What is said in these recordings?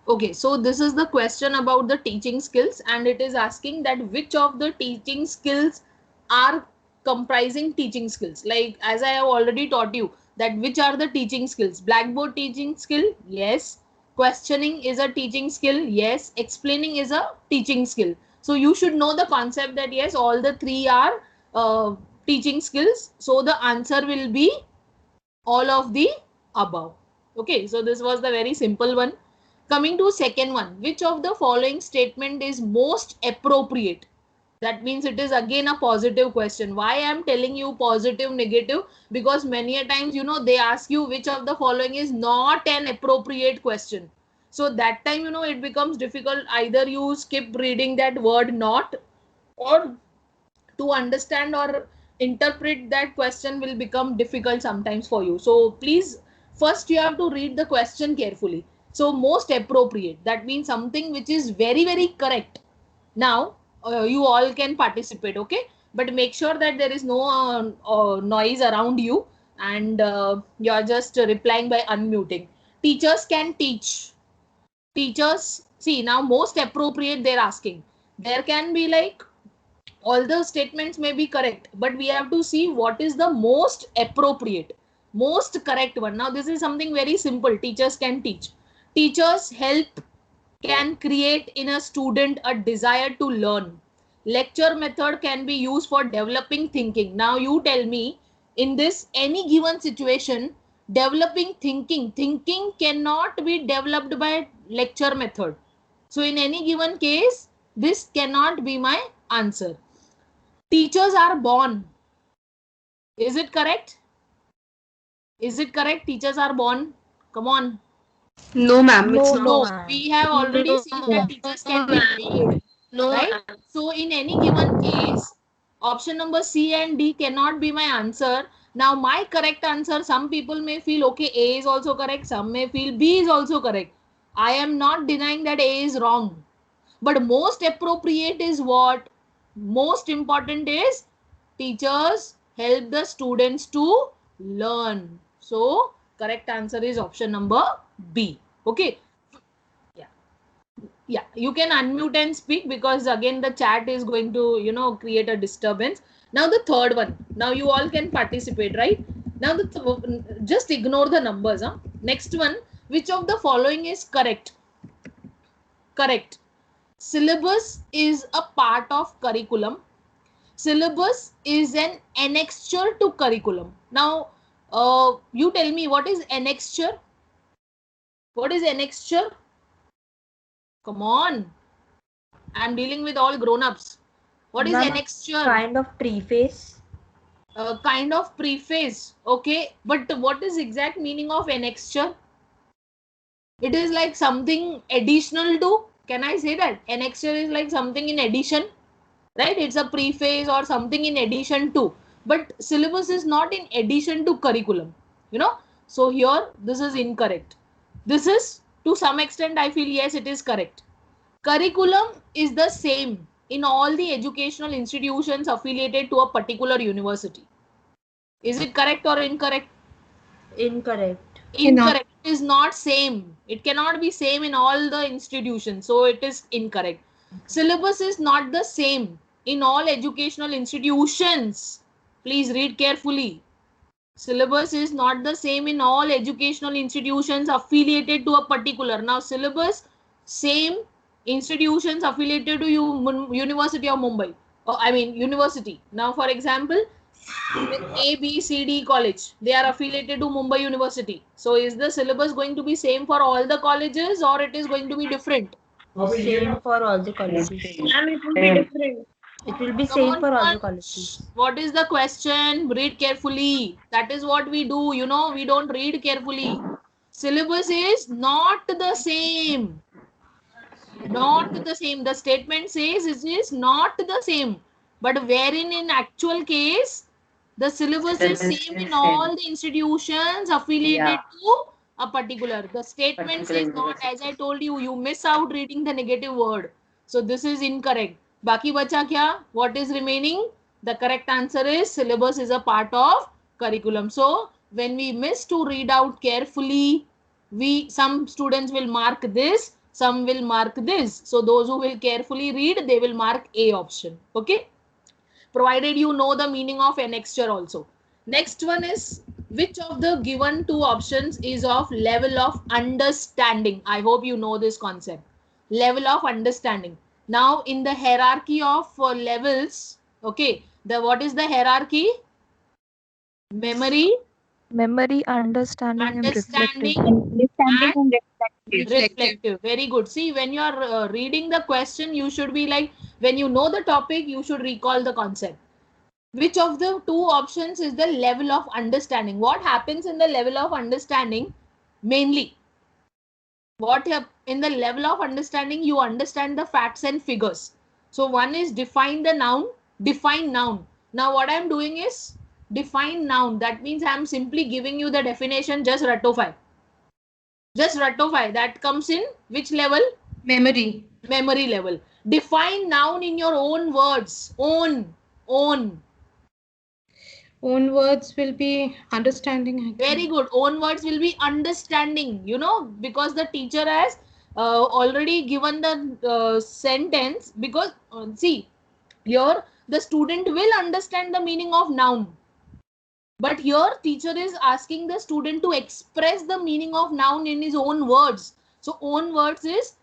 Okay, so this is the question about the teaching skills, and it is asking that which of the teaching skills are comprising teaching skills. Like as I have already taught you that which are the teaching skills. Blackboard teaching skill, yes. Questioning is a teaching skill, yes. Explaining is a teaching skill. So you should know the concept that yes, all the three are teaching skills. So the answer will be all of the above. Okay, so this was the very simple one. Coming to second one, which of the following statement is most appropriate? That means it is again a positive question. Why I am telling you positive, negative? Because many a times, they ask you which of the following is not an appropriate question. So that time, it becomes difficult. Either you skip reading that word not, or to understand or interpret that question will become difficult sometimes for you. So please, first you have to read the question carefully. So most appropriate, that means something which is very very correct. Now you all can participate, okay, but make sure that there is no noise around you, and you are just replying by unmuting. Teachers can teach. Teachers, see, now most appropriate they're asking. There can be like, all the statements may be correct, but we have to see what is the most appropriate, most correct one. Now this is something very simple. Teachers can teach. Teachers help, can create in a student a desire to learn. Lecture method can be used for developing thinking. Now you tell me, in this any given situation, developing thinking cannot be developed by lecture method. So in any given case, this cannot be my answer. Teachers are born. Is it correct? Is it correct? Teachers are born. Come on. No, ma'am, it's No, not. No, ma'am. we have already No, seen that teachers can be made, no, right? So in any given case, option number C and D cannot be my answer. Now my correct answer, some people may feel okay, A is also correct. Some may feel B is also correct. I am not denying that A is wrong. But most appropriate is what? Most important is teachers help the students to learn. So correct answer is option number B. Okay. Yeah. Yeah. You can unmute and speak, because again the chat is going to, create a disturbance. Now the third one. Now you all can participate, right? Now just ignore the numbers. Huh? Next one. Which of the following is correct? Correct. Syllabus is a part of curriculum. Syllabus is an annexure to curriculum. Now, you tell me, what is annexure? What is annexure? Come on. I'm dealing with all grown-ups. What is Ma'am, annexure? kind of preface. Kind of preface. Okay. But what is exact meaning of annexure? It is like something additional to. Can I say that? Annexure is like something in addition, right? It's a preface or something in addition to. But syllabus is not in addition to curriculum, you know. So here this is incorrect. This is, to some extent, I feel yes, it is correct. Curriculum is the same in all the educational institutions affiliated to a particular university. Is it correct or incorrect? Incorrect. cannot. Incorrect. It is not same. It cannot be same in all the institutions. So it is incorrect. Syllabus is not the same in all educational institutions. Please read carefully. Syllabus is not the same in all educational institutions affiliated to a particular. Now syllabus, same institutions affiliated to University of Mumbai. I mean university. Now for example, A, B, C, D college, they are affiliated to Mumbai University. So is the syllabus going to be same for all the colleges, or it is going to be different? Same for all the colleges. Ma'am, it will be different. It will be Come same on, for all the Punch. colleges. What is the question? Read carefully. That is what we do. We don't read carefully. Syllabus is not the same. Not the same. The statement says it is not the same. But wherein in actual case, the syllabus is same in all the institutions affiliated to a particular. The statement says not, as I told you, you miss out reading the negative word. So this is incorrect. Baki bacha kya? What is remaining? The correct answer is syllabus is a part of curriculum. So when we miss to read out carefully, some students will mark this, some will mark this. So those who will carefully read, they will mark A option. Okay, provided you know the meaning of annexure also. Next one is, which of the given two options is of level of understanding? I hope you know this concept. Level of understanding. Now in the hierarchy of levels, okay, the what is the hierarchy? Memory, Memory, understanding, and reflective. understanding, and and reflective. reflective. Very good. See, when you are reading the question, you should be like, when you know the topic, you should recall the concept. Which of the two options is the level of understanding? What happens in the level of understanding? Mainly, in the level of understanding, you understand the facts and figures. So one is define the noun, define noun. Now what I'm doing is define noun. That means I'm simply giving you the definition, just ratify. Just ratify. That comes in which level? Memory. Memory level. Define noun in your own words. Own. Own words will be understanding. Very good. Own words will be understanding, you know, because the teacher has already given the sentence. Because see, here the student will understand the meaning of noun. But here teacher is asking the student to express the meaning of noun in his own words. So own words is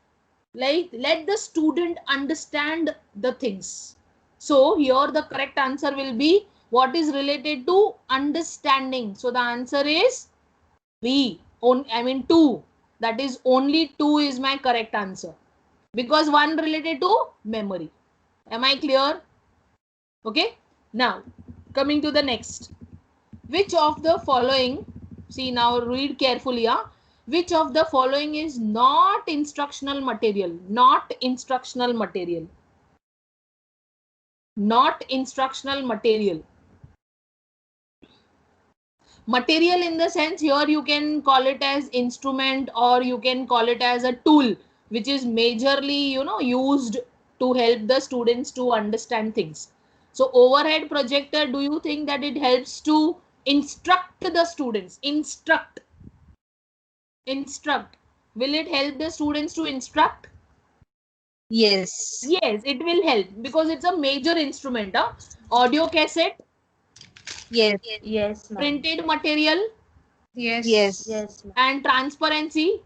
like, let the student understand the things. So here the correct answer will be what is related to understanding. So the answer is B. I mean 2. That is only 2 is my correct answer. Because 1 related to memory. Am I clear? Okay. Now coming to the next. Which of the following, see now read carefully, which of the following is not instructional material? Not instructional material. Not instructional material. Material in the sense, here you can call it as instrument, or you can call it as a tool, which is majorly, you know, used to help the students to understand things. So overhead projector, do you think that it helps to instruct the students? Instruct. Will it help the students to instruct? Yes. Yes, it will help because it's a major instrument. Audio cassette, Yes. Yes, ma'am. printed material, Yes. Yes, ma'am. and transparency.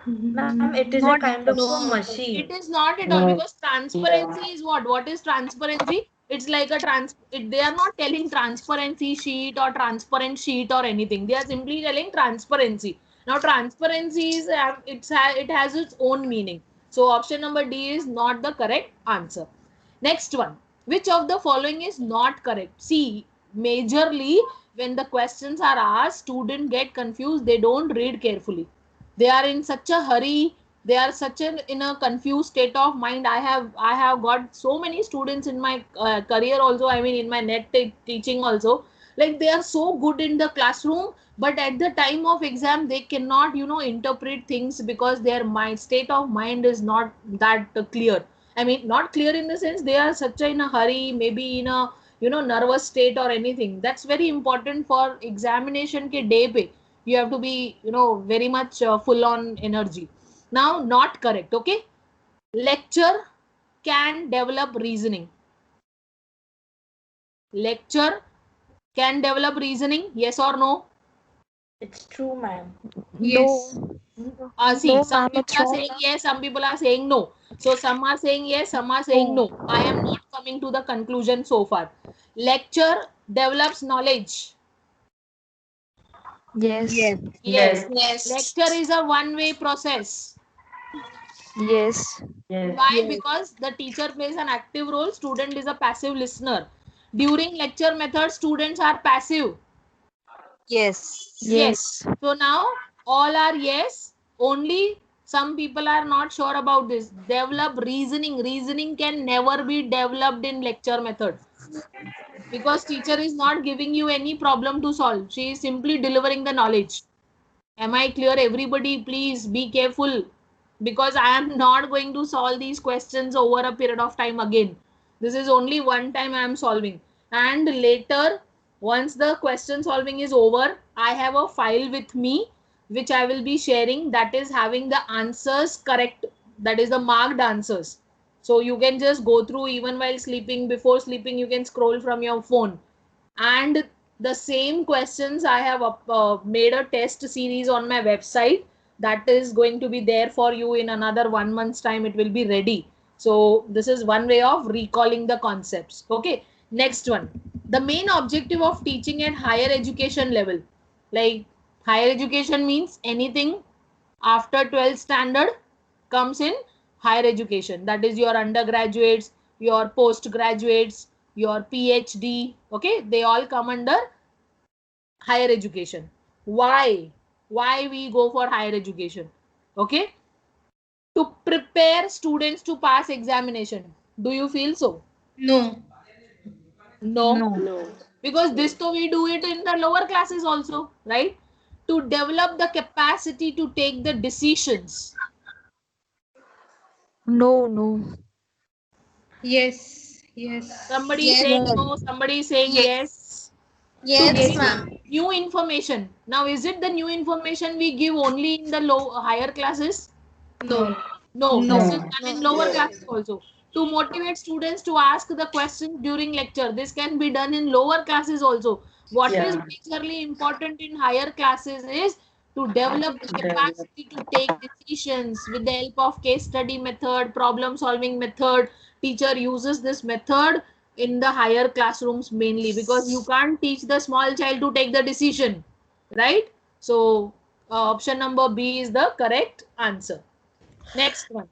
Ma'am, it is a Not kind of a It machine. is not at all, because transparency is what? What is transparency? It's like a they are not telling transparency sheet or transparent sheet or anything. They are simply telling transparency. Now transparency is it has its own meaning. So option number D is not the correct answer. Next one. Which of the following is not correct? See, majorly when the questions are asked, students get confused. They don't read carefully. They are in such a hurry. They are such in a confused state of mind. I have got so many students in my career also. I mean in my net teaching also. Like they are so good in the classroom, but at the time of exam they cannot, you know, interpret things because their mind state of mind is not that clear. I mean, not clear in the sense they are such in a hurry, maybe in a, you know, nervous state or anything. That's very important for examination ke day pe. You have to be, you know, very much full on energy. Now, not correct. Okay. Lecture can develop reasoning. Lecture can develop reasoning. Yes or no? It's true, ma'am. Yes. no. See, No, some ma'am, people it's are wrong. saying yes, some people are saying no. So some are saying yes, some are saying no. I am not coming to the conclusion so far. Lecture develops knowledge. Yes. Yes. Yes. Lecture is a one-way process. Yes. Why? Because the teacher plays an active role, student is a passive listener. During lecture method, students are passive. Yes. Yes. Yes. So now all are yes. Only some people are not sure about this. Develop reasoning. Reasoning can never be developed in lecture method. Because teacher is not giving you any problem to solve. She is simply delivering the knowledge. Am I clear? Everybody, please be careful. Because I am not going to solve these questions over a period of time again. This is only one time I am solving. And later, once the question solving is over, I have a file with me. which I will be sharing, that is having the answers correct, that is the marked answers. So you can just go through even while sleeping, before sleeping, you can scroll from your phone. And the same questions I have made a test series on my website, that is going to be there for you in another 1 month's time. It will be ready. So this is one way of recalling the concepts. Okay, next one. The main objective of teaching at higher education level, like higher education means anything after 12th standard comes in higher education. That is your undergraduates, your postgraduates, your PhD. Okay, they all come under higher education. Why we go for higher education? Okay, to prepare students to pass examination. Do you feel so? No. No. No. Because this though we do it in the lower classes also, right? To develop the capacity to take the decisions. No, no. Yes. Yes. Somebody Yes. saying no, somebody saying yes. To Yes, give ma'am. new information. Now, is it the new information we give only in the higher classes? No. No, No. this is done in lower classes also. To motivate students to ask the questions during lecture, this can be done in lower classes also. What is majorly important in higher classes is to develop the capacity to take decisions with the help of case study method, problem solving method. Teacher uses this method in the higher classrooms mainly, because you can't teach the small child to take the decision, right? So option number B is the correct answer. Next one.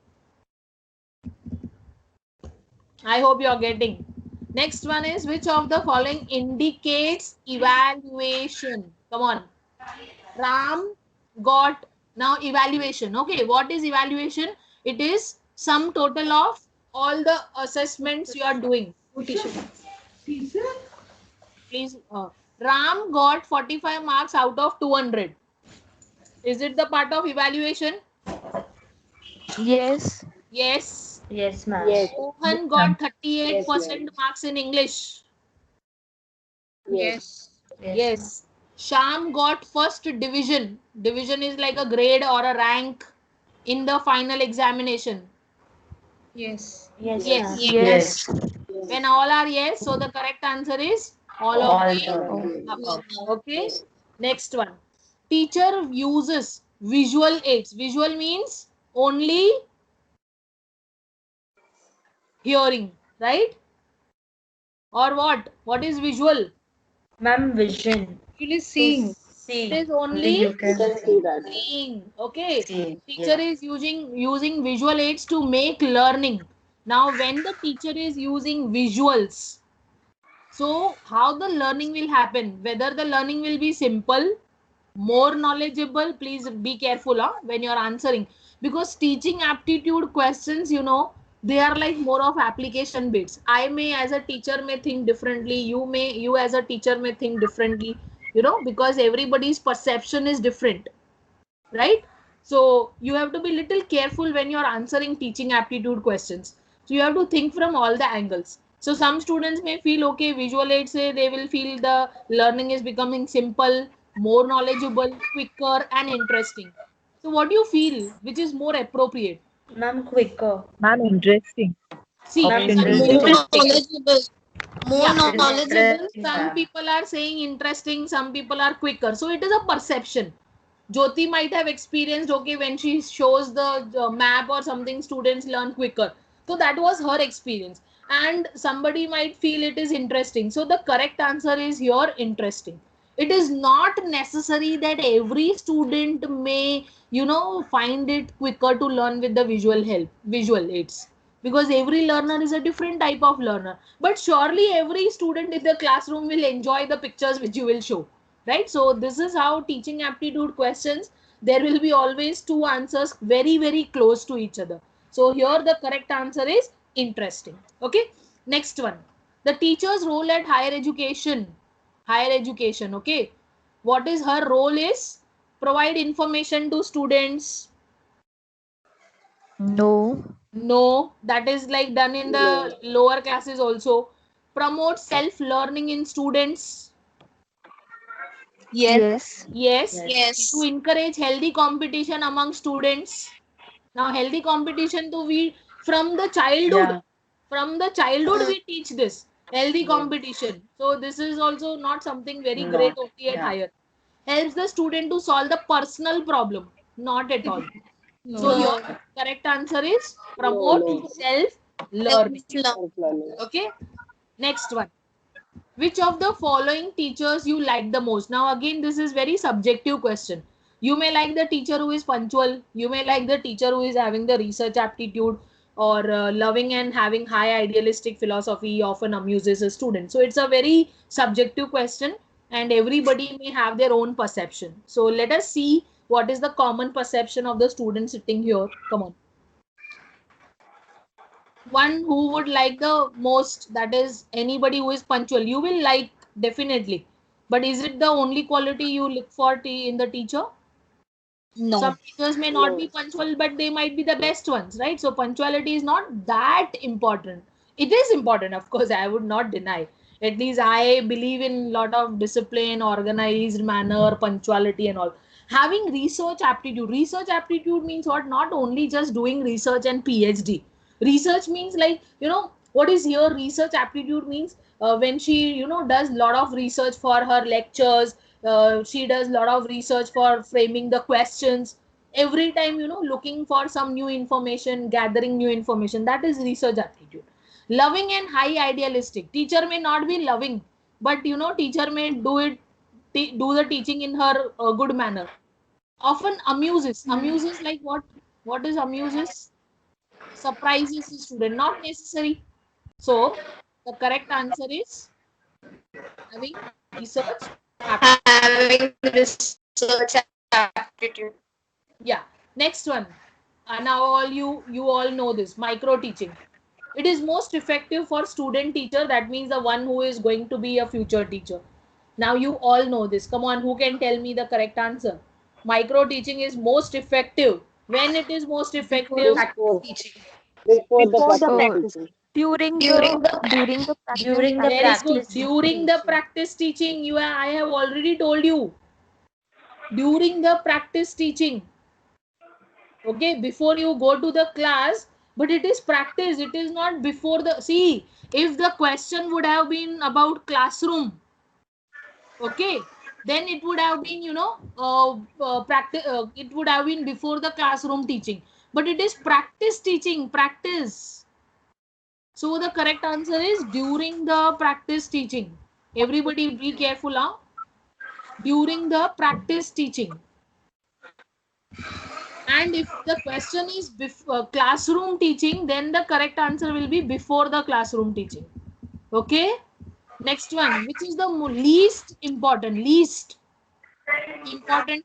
I hope you're getting. Next one is, which of the following indicates evaluation? Come on. Ram got, now evaluation. Okay, what is evaluation? It is sum total of all the assessments you are doing. Please. Ram got 45 marks out of 200. Is it the part of evaluation? Yes. Yes. Yes, ma'am. Mohan got 38% marks in English. Yes. Yes. Sham got first division. Division is like a grade or a rank in the final examination. Yes. Yes, Yes. ma'am. Yes. When all are yes, so the correct answer is all of All the the above. Okay. Next one. Teacher uses visual aids. Visual means only hearing, right? Or what? What is visual? ma'am, vision. Actually, To seeing. see. It is Only only you can see. seeing. Okay. See. Teacher is using visual aids to make learning. Now, when the teacher is using visuals, so how the learning will happen? Whether the learning will be simple, more knowledgeable, please be careful when you're answering, because teaching aptitude questions, they are like more of application bits. I may, as a teacher, may think differently. You as a teacher may think differently, because everybody's perception is different, right? So you have to be little careful when you're answering teaching aptitude questions. So you have to think from all the angles. So some students may feel, okay, visual aids say they will feel the learning is becoming simple, more knowledgeable, quicker and interesting. So what do you feel, which is more appropriate? Ma'am, quicker. Ma'am, interesting. See, Ma'am, interesting. knowledgeable. Yeah, Knowledgeable. some people are saying interesting, some people are quicker. So it is a perception. Jyoti might have experienced, okay, when she shows the map or something, students learn quicker. So that was her experience. And somebody might feel it is interesting. So the correct answer is here, interesting. It is not necessary that every student may, find it quicker to learn with the visual aids. Because every learner is a different type of learner. But surely every student in the classroom will enjoy the pictures which you will show, right? So this is how teaching aptitude questions, there will be always two answers very very close to each other. So here the correct answer is interesting. Okay, next one. The teacher's role at higher education. Okay, what is her role? Is provide information to students? No. No, that is like done in the lower classes also. Promote self learning in students? Yes. Yes. Yes. To encourage healthy competition among students. Now, healthy competition to we from the childhood. Yeah. From the childhood, we teach this healthy competition. So this is also not something very great Not. only at Yeah. higher. Helps the student to solve the personal problem. Not at all. So No. your correct answer is promote self-learning. Okay. Next one. Which of the following teachers you like the most? Now again, this is very subjective question. You may like the teacher who is punctual. You may like the teacher who is having the research aptitude, or loving and having high idealistic philosophy often amuses a student. So it's a very subjective question, and everybody may have their own perception. So let us see what is the common perception of the student sitting here. Come on. One who would like the most, that is anybody who is punctual, you will like definitely. But is it the only quality you look for in the teacher? Some No. teachers may not be punctual, but they might be the best ones, right? So punctuality is not that important. It is important, of course, I would not deny. At least I believe in lot of discipline, organized manner, punctuality and all. Having research aptitude. Research aptitude means what? Not only just doing research and PhD. Research means, like, what is here? Research aptitude means when she, does lot of research for her lectures, she does a lot of research for framing the questions, every time, looking for some new information, gathering new information. That is research aptitude. Loving and high idealistic. Teacher may not be loving, but teacher may do the teaching in her good manner. Often amuses, like what is amuses? Surprises the student, not necessary. So the correct answer is having research aptitude. Having research aptitude. Yeah. Next one. Now all you all know this micro teaching. It is most effective for student teacher. That means the one who is going to be a future teacher. Now you all know this. Come on, who can tell me the correct answer? Micro teaching is most effective. When it is most Before effective? practice teaching. Before the practice. During During the the during the practice During the Very practice good. practice teaching. During the teaching. practice teaching, I have already told you. During the practice teaching. Okay, before you go to the class, but it is practice. It is not before the. See, if the question would have been about classroom, okay, then it would have been, practice. It would have been before the classroom teaching. But it is practice teaching, practice. So the correct answer is during the practice teaching. Everybody be careful now. During the practice teaching. And if the question is classroom teaching, then the correct answer will be before the classroom teaching. Okay. Next one, which is the least important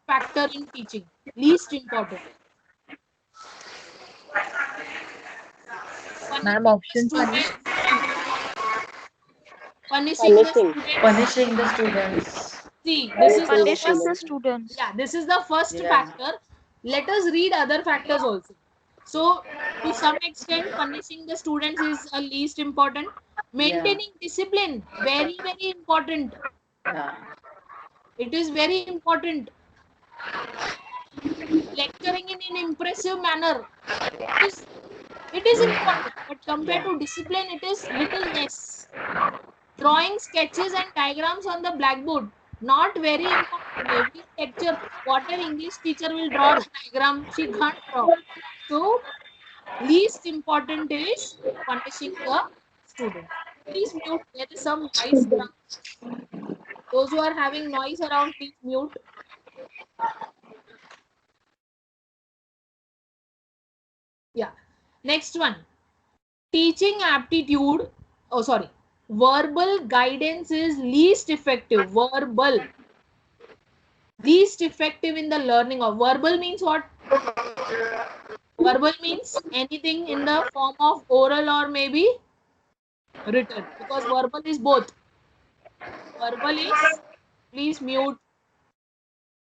factor in teaching? Least important. Ma'am, Punishing the options student. please. Punishing the students. Punishing the students. See, this is the Punishing first. the students. Yeah, this is the first Yeah. factor. Let us read other factors also. So, to some extent, punishing the students is a least important. Yeah. Maintaining discipline, very, very important. Yeah. It is very important. Lecturing in an impressive manner. It is important, but compared Yeah. to discipline, it is little less. Drawing sketches and diagrams on the blackboard, not very important. Every lecture, what an English teacher will draw the diagram, she can't draw. So least important is punishing the student. Please mute. There is some noise around. Those who are having noise around, please mute. Yeah. Next one. Teaching aptitude. Oh, sorry. Verbal guidance is least effective. Least effective in the learning of. Verbal means what? Verbal means anything in the form of oral or maybe written. Because verbal is both. Verbal is, please mute.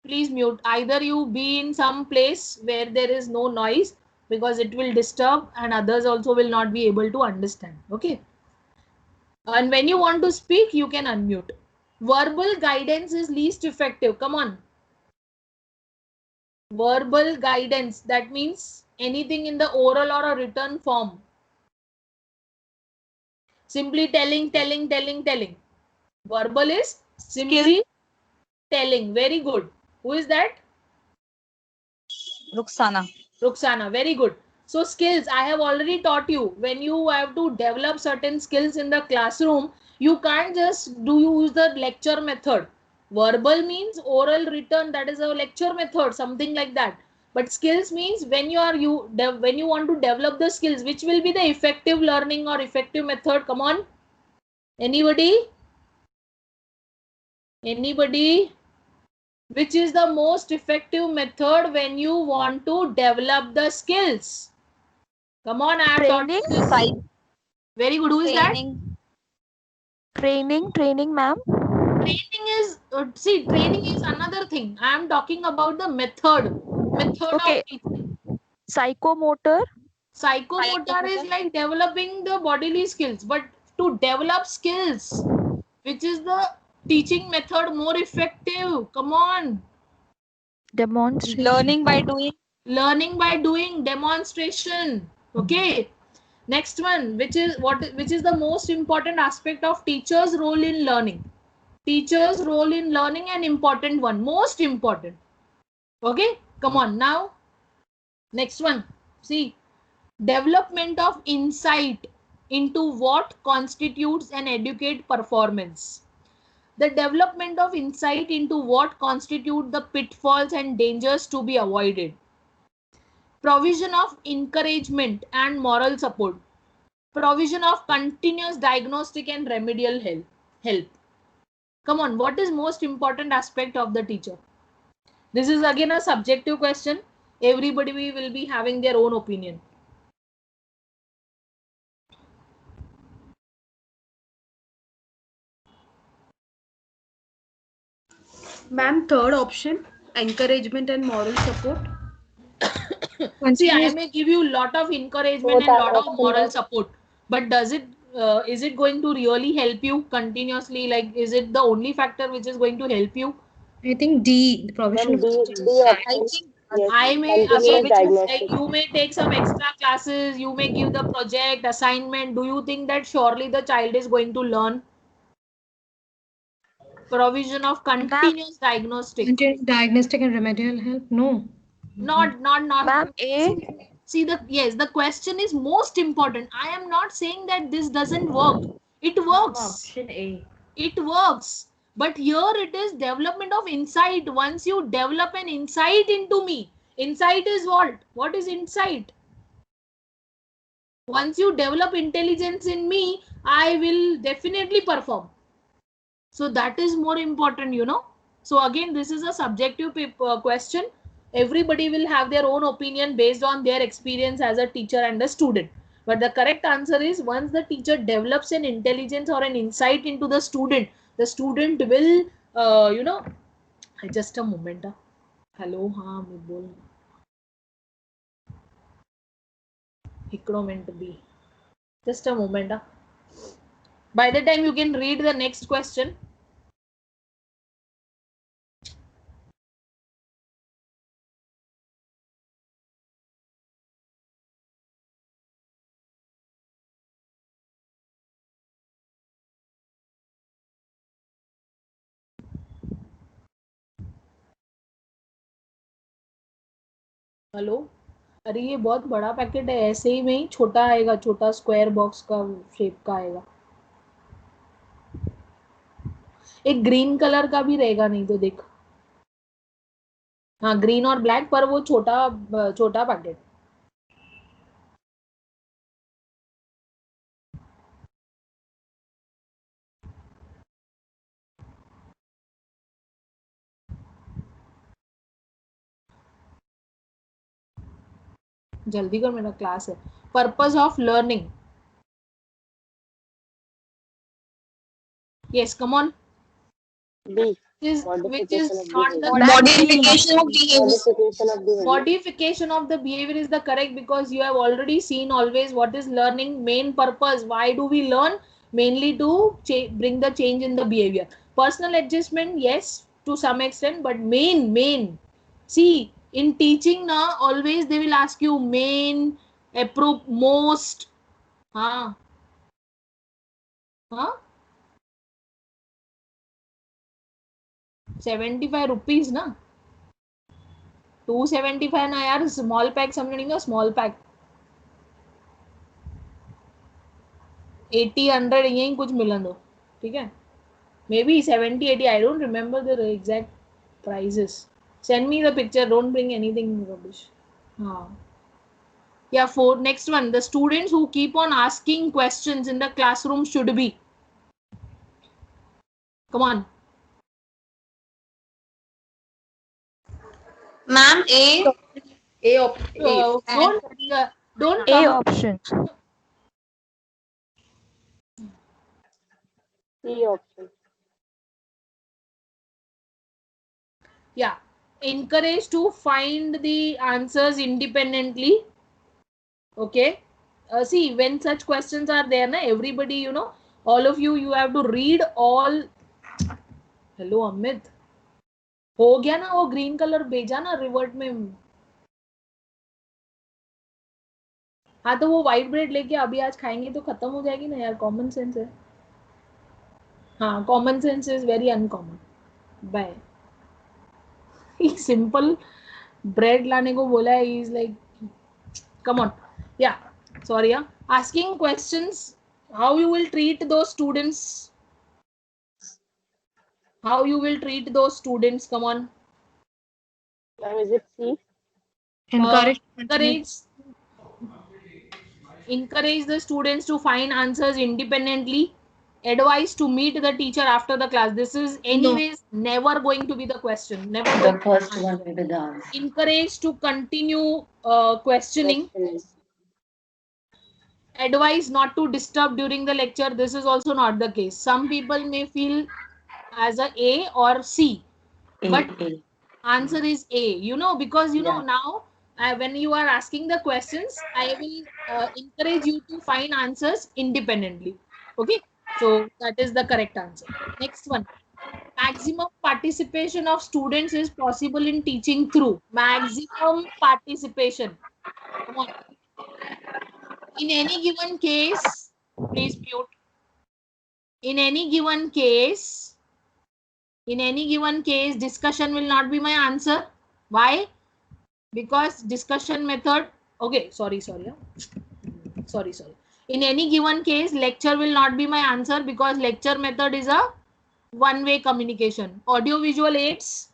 Please mute. Either you be in some place where there is no noise, because it will disturb and others also will not be able to understand. Okay. And when you want to speak, you can unmute. Verbal guidance is least effective. Come on. Verbal guidance, that means anything in the oral or a written form. Simply telling. Verbal is simply telling. Very good. Who is that? Ruxana, very good. So skills, I have already taught you. When you have to develop certain skills in the classroom, you can't just use the lecture method. Verbal means oral, written, that is a lecture method, something like that. But skills means when you want to develop the skills, which will be the effective learning or effective method? Come on. Anybody? Which is the most effective method when you want to develop the skills? Come on, I have taught you this. Very good. Who is that? Training, ma'am. Training is, training is another thing. I am talking about the method. Okay. Of teaching. Psychomotor. Psychomotor is like developing the bodily skills, but to develop skills, which is the teaching method more effective? Come on. Demonstration. Learning by doing, demonstration. Okay. Next one, which is the most important aspect of teachers' role in learning? Teachers' role in learning, an important one, most important. Okay, come on now. Next one, see, development of insight into what constitutes an educate performance. The development of insight into what constitute the pitfalls and dangers to be avoided. Provision of encouragement and moral support. Provision of continuous diagnostic and remedial help. Come on, what is most important aspect of the teacher? This is again a subjective question. Everybody will be having their own opinion. Ma'am, third option, encouragement and moral support. See, I may give you a lot of encouragement and lot of moral support, but does it is it going to really help you continuously? Like, is it the only factor which is going to help you? I think D, the provision of I may again, like, you may take some extra classes, you may give the project assignment. Do you think that surely the child is going to learn? Provision of continuous diagnostic. Diagnostic and remedial help? No. Not. Ma'am, A. See, the question is most important. I am not saying that this doesn't work. It works. Option A. It works. But here it is development of insight. Once you develop an insight into me, insight is what? What is insight? Once you develop intelligence in me, I will definitely perform. So that is more important, you know. So again, this is a subjective question. Everybody will have their own opinion based on their experience as a teacher and a student. But the correct answer is, once the teacher develops an intelligence or an insight into the student will, you know, just a moment. Hello, हाँ मैं बोल हिकड़ो be. Just a moment. By the time you can read the next question. Hello, अरे ये बहुत बड़ा packet है, ऐसे ही में ही छोटा आएगा, छोटा स्क्वायर बॉक्स का शेप का आएगा. एक ग्रीन कलर का भी रहेगा, नहीं तो देख. हाँ, ग्रीन और ब्लैक, पर वो छोटा पैकेट. जल्दी कर, मेरा क्लास है. Purpose of learning. Yes, come on. B. Which is not the Modification of behavior. modification of the behavior is the correct, because you have already seen always what is learning main purpose. Why do we learn? Mainly to bring the change in the behavior. Personal adjustment, yes, to some extent, but main. See, in teaching now, always they will ask you main, approve, most. Huh? Huh? 75 rupees ना 275 ना यार small pack समझेंगे small pack 80 100 यही कुछ मिलंदो ठीक है may be 70 80 I don't remember the exact prices send me the picture don't bring anything rubbish हाँ yeah for next one the students who keep on asking questions in the classroom should be come on Ma'am, A. A option. don't A come option. C option. yeah encourage to find the answers independently okay see when such questions are there na everybody you know all of you have to read all hello Amit हो गया ना वो green colour भेजा ना revert में हाँ तो वो व्हाइट ब्रेड लेके अभी आज खाएंगे तो खत्म हो जाएगी ना यार कॉमन सेंस है हाँ common sense is very uncommon bye simple bread लाने को बोला है is like come on yeah sorry yeah asking questions how you will treat those students come on Ma'am, is it C? encourage the students to find answers independently advise to meet the teacher after the class this is anyways never going to be the question never The going to first be one will be the answer. encourage to continue questioning Questioning. advise not to disturb during the lecture this is also not the case some people may feel as a or C but A. answer is A you know because you know Yeah. now when you are asking the questions I will encourage you to find answers independently okay so that is the correct answer next one maximum participation of students is possible in teaching through maximum participation come on in any given case please mute in any given case discussion will not be my answer why because discussion method okay sorry in any given case lecture will not be my answer because lecture method is a one way communication audio visual aids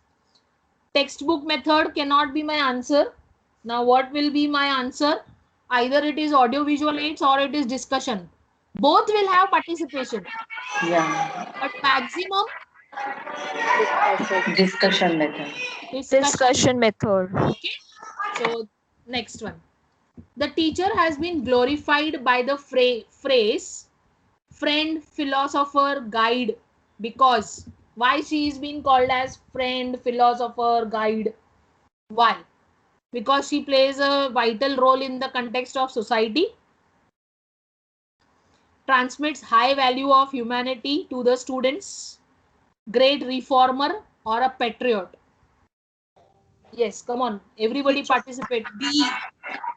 textbook method cannot be my answer now what will be my answer either it is audio visual aids or it is discussion both will have participation Yeah. but maximum Discussion method. Discussion method. okay so next one the teacher has been glorified by the phrase friend philosopher guide because why she is being called as friend philosopher guide why because she plays a vital role in the context of society transmits high value of humanity to the students great reformer or a patriot yes come on everybody participate B.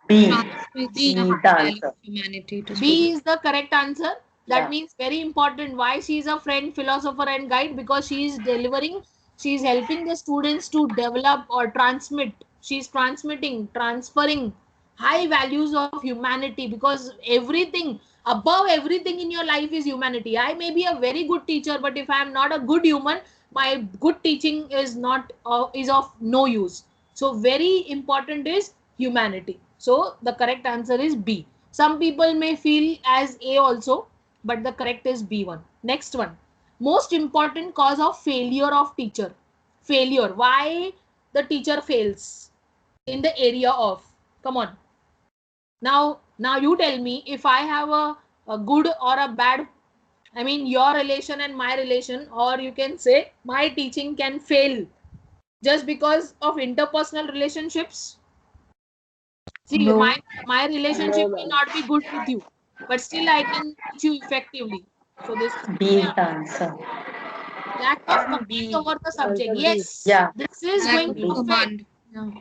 B. The answer. Humanity to B is the correct answer. That Yeah. means very important. Why she is a friend, philosopher, and guide? Because she is delivering, she is helping the students to develop or transmit. She is transmitting, transferring high values of humanity because everything, above everything in your life is humanity. I may be a very good teacher, but if I am not a good human, my good teaching is not is of no use. So very important is humanity. So the correct answer is B. Some people may feel as A also, but the correct is B1. Next one. Most important cause of failure of teacher. Failure. Why the teacher fails in the area of. Come on. Now you tell me if I have a good or a bad, I mean your relation and my relation, or you can say my teaching can fail just because of interpersonal relationships. See, No. my relationship No, may ma'am. not be good with you, but still I can teach you effectively. So this is B is my the answer. Lack of And command B. over the subject. Answer B. Yes. Yeah. This is Lack going of to affect. command. Yeah.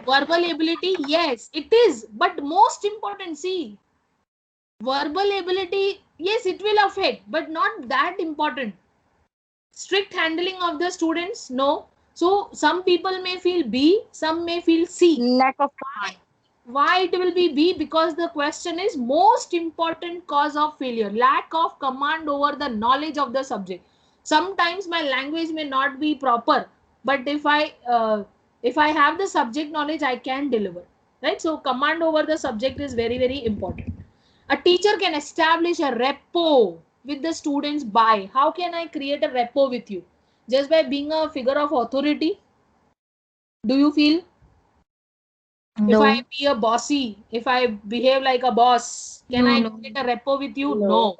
Verbal ability, yes, it is. But most important, see, verbal ability, yes, it will affect, but not that important. Strict handling of the students, no. So some people may feel B, some may feel C. Lack of command. Why it will be B? Because the question is most important cause of failure, lack of command over the knowledge of the subject. Sometimes my language may not be proper, but if I have the subject knowledge, I can deliver, right? So command over the subject is very, very important. A teacher can establish a rapport with the students by, how can I create a rapport with you? Just by being a figure of authority? Do you feel? If I No. be a bossy, if I behave like a boss, can No, I no. create a rapport with you? No. No.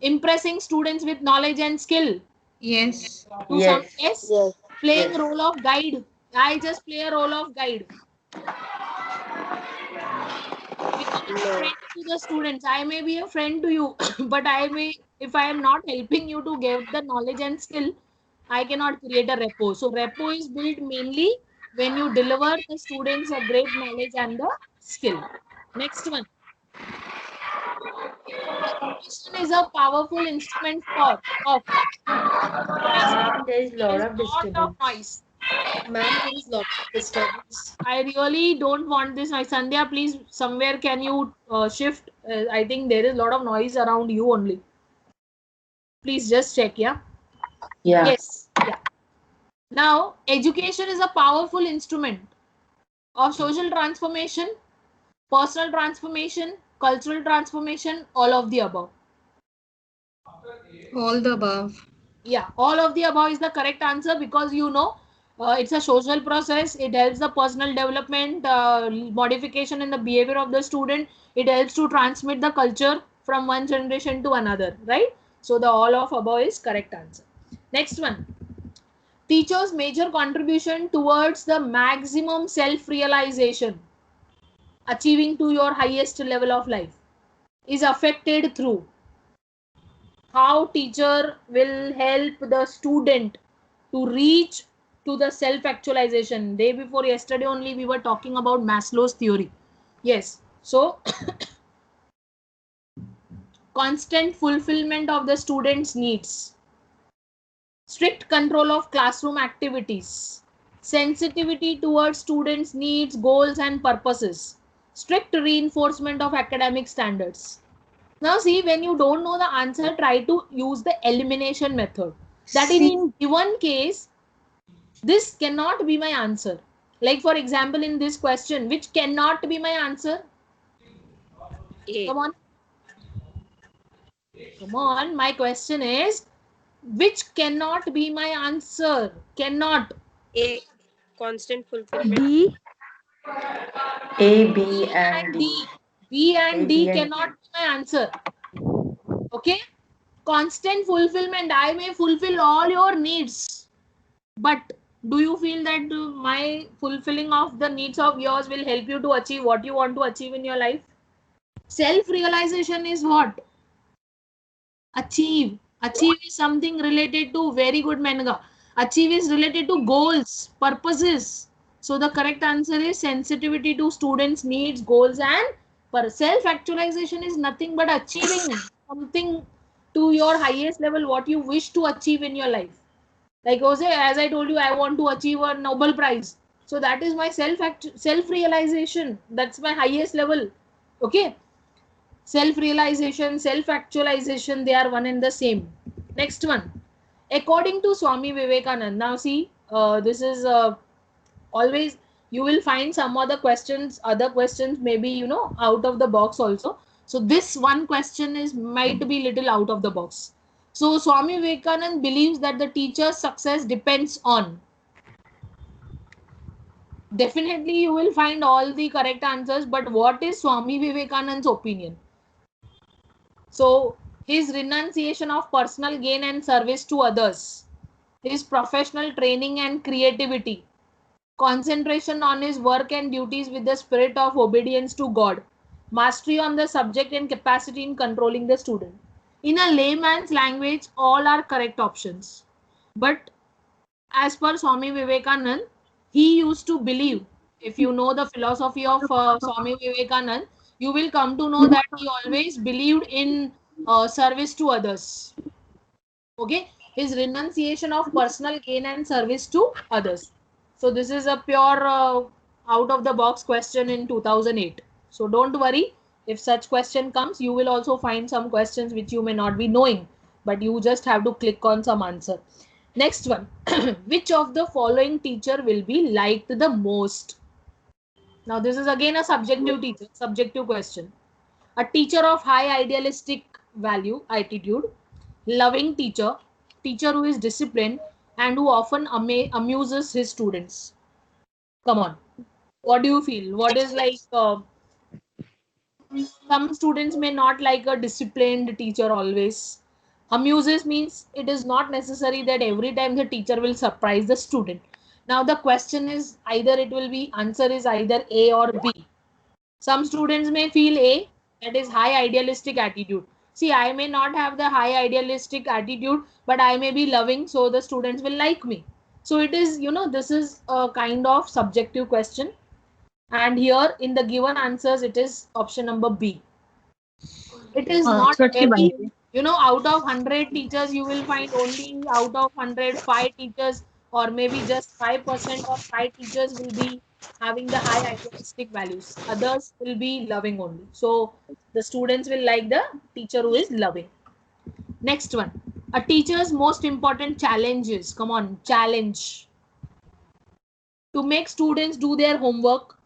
Impressing students with knowledge and skill. Yes. To some, Yes. yes. Yes. Playing Yes. role of guide. I just play a role of guide. Becoming a No. friend to the students. I may be a friend to you, but if I am not helping you to get the knowledge and skill, I cannot create a rapport. So rapport is built mainly when you deliver the students a great knowledge and the skill. Next one. Education is a powerful instrument for of Ma'am, there is there lot is of lot of disturbance. noise. Ma'am, there is lot of disturbance. I really don't want this noise. Sandhya, please somewhere can you shift? I think there is a lot of noise around you only. Please just check, yeah. Yeah. Yes, yeah. Now, education is a powerful instrument of social transformation, personal transformation, cultural transformation, all of the above. All the above. Yeah, all of the above is the correct answer because it's a social process. It helps the personal development, modification in the behavior of the student. It helps to transmit the culture from one generation to another, right? So the all of above is correct answer. Next one. Teachers' major contribution towards the maximum self-realization, achieving to your highest level of life, is affected through how teacher will help the student to reach to the self actualization. Day before yesterday only we were talking about Maslow's theory. Yes, so constant fulfillment of the students needs, strict control of classroom activities, sensitivity towards students needs, goals and purposes, strict reinforcement of academic standards. Now see, when you don't know the answer, try to use the elimination method. That C. in given case, this cannot be my answer. Like for example, in this question, which cannot be my answer? A. Come on. Come on. My question is, which cannot be my answer? Cannot. A. Constant fulfillment. B. A, B B, and and D. D. B A, and B, D and D. cannot be my answer. Okay. Constant fulfillment. I may fulfill all your needs. But do you feel that my fulfilling of the needs of yours will help you to achieve what you want to achieve in your life? Self-realization is what? Achieve. Achieve is something related to very good Menga. Achieve is related to goals, purposes. So the correct answer is sensitivity to students' needs, goals, and self-actualization is nothing but achieving something to your highest level, what you wish to achieve in your life. Like Jose, as I told you, I want to achieve a Nobel Prize. So that is my self-realization. That's my highest level. Okay. Self-realization, self-actualization, they are one and the same. Next one. According to Swami Vivekananda, now see, this is always, you will find some other questions maybe, out of the box also. So this one question is might be little out of the box. So Swami Vivekananda believes that the teacher's success depends on, definitely you will find all the correct answers, but what is Swami Vivekananda's opinion? So his renunciation of personal gain and service to others, his professional training and creativity, concentration on his work and duties with the spirit of obedience to God, mastery on the subject and capacity in controlling the student. In a layman's language, all are correct options. But as per Swami Vivekanand, he used to believe, if you know the philosophy of Swami Vivekanand, you will come to know that he always believed in service to others. Okay, his renunciation of personal gain and service to others. So this is a pure out of the box question in 2008. So don't worry, if such question comes, you will also find some questions which you may not be knowing, but you just have to click on some answer. Next one, which of the following teacher will be liked the most? Now this is again a subjective question. A teacher of high idealistic value, attitude, loving teacher, teacher who is disciplined and who often amuses his students. Come on, what do you feel? What is like, some students may not like a disciplined teacher always. Amuses means it is not necessary that every time the teacher will surprise the student. Now the question is either it will be, answer is either A or B. Some students may feel A, that is high idealistic attitude. See, I may not have the high idealistic attitude, but I may be loving, so the students will like me. So it is, this is a kind of subjective question. And here in the given answers, it is option number B. It is not every, out of 100 teachers, you will find only out of 100, 5 teachers, or maybe just 5% of 5 teachers will be having the high idealistic values. Others will be loving only. So the students will like the teacher who is loving. Next one. A teacher's most important challenges. Come on, challenge. To make students do their homework,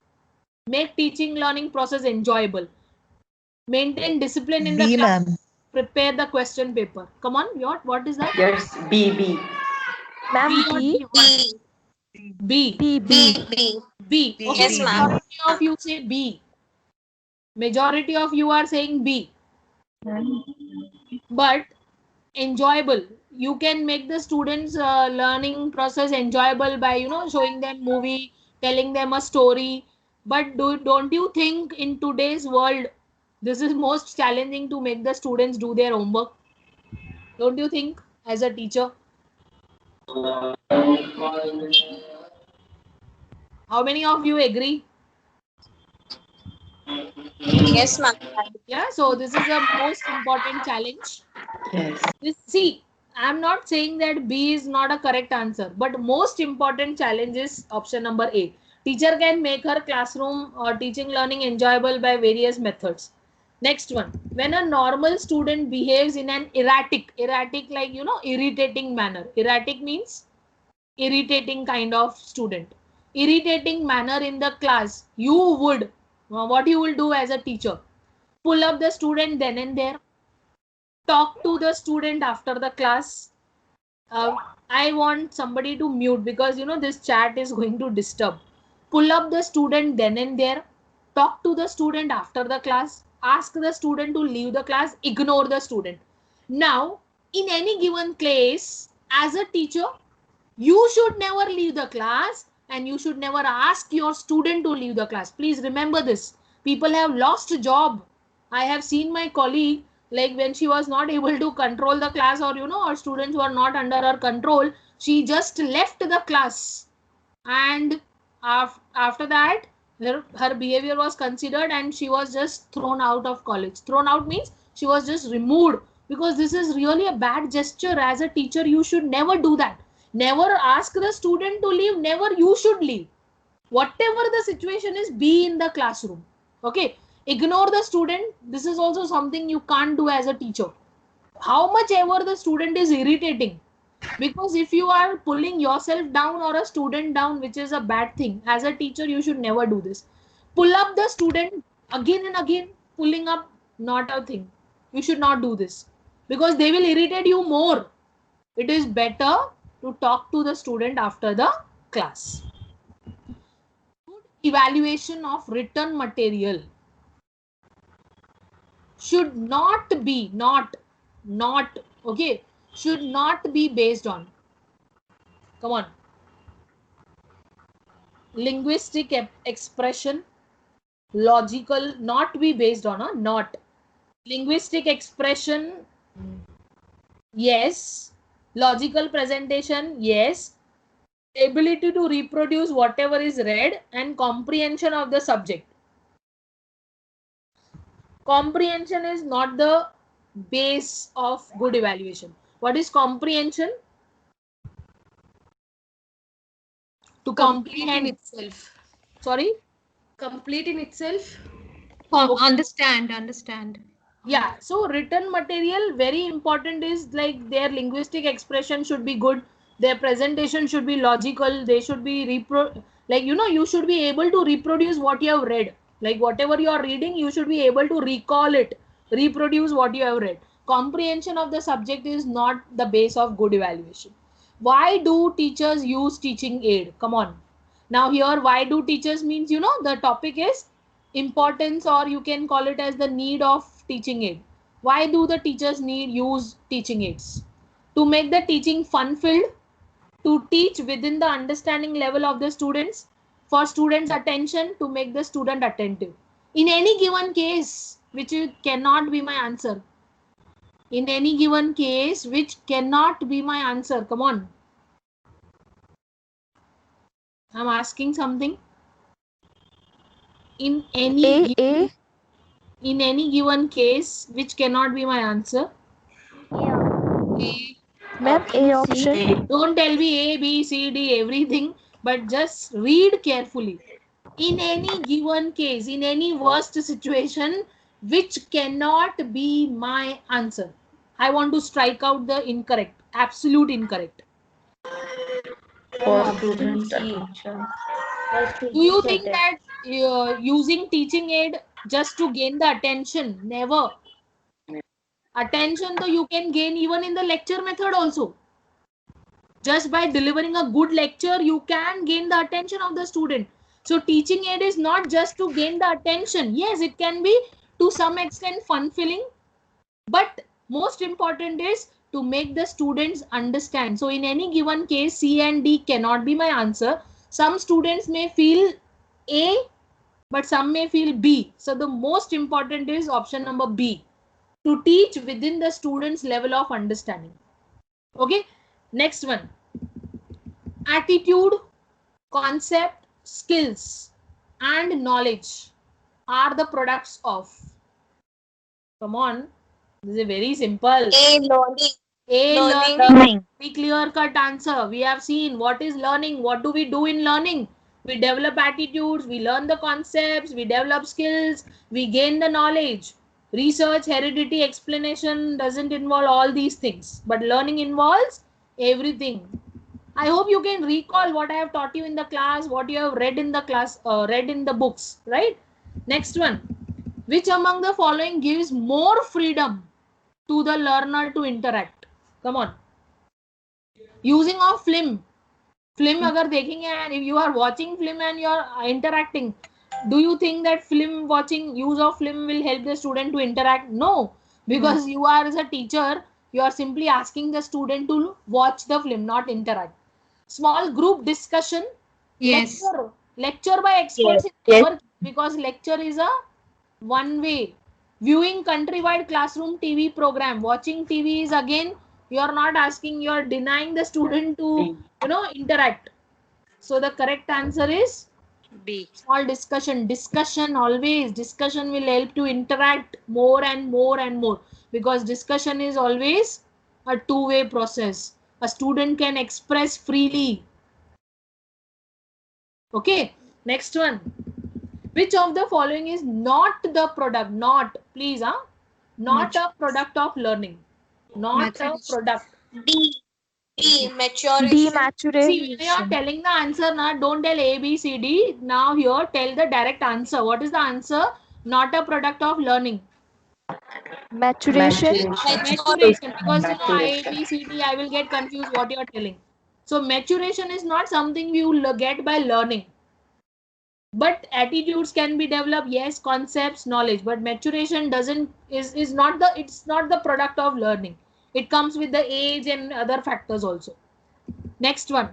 make teaching learning process enjoyable, maintain discipline in the B, class, ma'am. prepare the question paper. Come on, what is that? Yes, B. Ma'am, B or B. D? B. B, B. B. Okay, Yes, ma'am. majority of you say B. Majority of you are saying B. But enjoyable. You can make the students learning process enjoyable by, showing them movie, telling them a story. But don't you think in today's world, this is most challenging to make the students do their homework? Don't you think as a teacher? How many of you agree? Yes, ma'am. Yeah, so this is a most important challenge. Yes. See, I'm not saying that B is not a correct answer, but most important challenge is option number A. Teacher can make her classroom or teaching learning enjoyable by various methods. Next one, when a normal student behaves in an erratic like, irritating manner. Erratic means irritating kind of student. Irritating manner in the class, you would, what you will do as a teacher? Pull up the student then and there, talk to the student after the class. I want somebody to mute because this chat is going to disturb. Pull up the student then and there, talk to the student after the class, ask the student to leave the class, ignore the student. Now, in any given case, as a teacher, you should never leave the class and you should never ask your student to leave the class. Please remember this. People have lost a job. I have seen my colleague, like when she was not able to control the class, or or students were not under her control, she just left the class. And after that, her behavior was considered and she was just thrown out of college. Thrown out means she was just removed, because this is really a bad gesture. As a teacher, you should never do that. Never ask the student to leave, never you should leave. Whatever the situation is, be in the classroom. Okay, ignore the student. This is also something you can't do as a teacher. How much ever the student is irritating, because if you are pulling yourself down or a student down, which is a bad thing, as a teacher you should never do this. Pull up the student again and again. Pulling up, not a thing. You should not do this, because they will irritate you more. It is better to talk to the student after the class. Good evaluation of written material should not be okay, should not be based on, come on, linguistic expression, logical, not be based on a not linguistic expression. Yes, Logical presentation, yes. Ability to reproduce whatever is read and comprehension of the subject. Comprehension is not the base of good evaluation. What is comprehension? To Complete in comprehend. itself. Sorry? Complete in itself. Understand. Yeah, so written material, very important is like their linguistic expression should be good, their presentation should be logical, they should be like you should be able to reproduce what you have read. Like whatever you are reading, you should be able to recall it, reproduce what you have read. Comprehension of the subject is not the base of good evaluation. Why do teachers use teaching aid? Come on. Now here, why do teachers means, the topic is importance, or you can call it as the need of teaching aid. Why do the teachers need use teaching aids? To make the teaching fun filled, to teach within the understanding level of the students, for students attention, to make the student attentive. In any given case, which cannot be my answer. In any given case, which cannot be my answer. Come on. I'm asking something. In any A. in any given case, which cannot be my answer. Ma'am, A option. A. Don't tell me A, B, C, D, everything, but just read carefully. In any given case, in any worst situation, which cannot be my answer. I want to strike out the incorrect, absolute incorrect. For student attention. Do you think that using teaching aid just to gain the attention? Never. Attention though you can gain even in the lecture method also. Just by delivering a good lecture, you can gain the attention of the student. So teaching aid is not just to gain the attention. Yes, it can be to some extent fun filling, but most important is to make the students understand. So in any given case, C and D cannot be my answer. Some students may feel A, but some may feel B. So the most important is option number B, to teach within the student's level of understanding. Okay, next one. Attitude, concept, skills, and knowledge are the products of. Come on, this is very simple. A, learning. A, Learning. learning. Very clear cut answer. We have seen what is learning. What do we do in learning? We develop attitudes, we learn the concepts, we develop skills, we gain the knowledge. Research, heredity, explanation doesn't involve all these things, but learning involves everything. I hope you can recall what I have taught you in the class, what you have read in the class, read in the books, right? Next one. Which among the following gives more freedom to the learner to interact? Come on. Using of film. Film अगर देखेंगे and if you are watching film and you are interacting, do you think that film watching, use of film will help the student to interact? No, because you are as a teacher, you are simply asking the student to watch the film, not interact. Small group discussion. Yes. Lecture by experts never, because lecture is a one way. Viewing countrywide classroom TV program. Watching TV is again, you are not asking, you are denying the student to interact. So the correct answer is B. small discussion. Discussion, always discussion will help to interact more and more and more, because discussion is always a two-way process. A student can express freely. Okay, next one. Which of the following is not the product? Not, please, not a product of learning. Not a product. D. Maturation. See, when you are Dematuration. telling the answer, don't tell A, B, C, D. Now here, tell the direct answer. What is the answer? Not a product of learning. Maturation. Maturation. Because A, Maturation. B, C, D, I will get confused what you are telling. So maturation is not something you get by learning. But attitudes can be developed, yes, concepts, knowledge, but maturation is not the product of learning. It comes with the age and other factors also. Next one.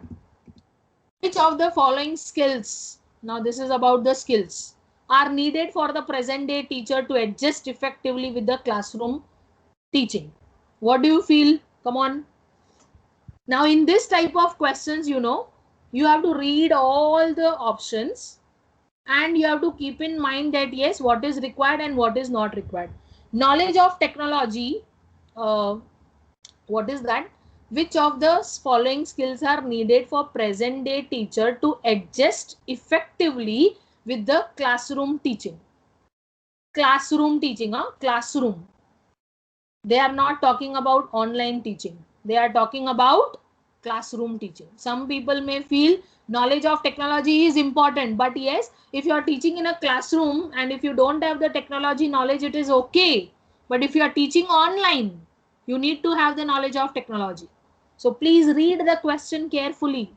Which of the following skills, now this is about the skills, are needed for the present day teacher to adjust effectively with the classroom teaching? What do you feel? Come on. Now in this type of questions, you have to read all the options and you have to keep in mind that yes, what is required and what is not required. Knowledge of technology, what is that? Which of the following skills are needed for present day teacher to adjust effectively with the classroom teaching? Classroom teaching, classroom. They are not talking about online teaching. They are talking about classroom teaching. Some people may feel knowledge of technology is important, but yes, if you are teaching in a classroom and if you don't have the technology knowledge, it is okay. But if you are teaching online, you need to have the knowledge of technology. So please read the question carefully.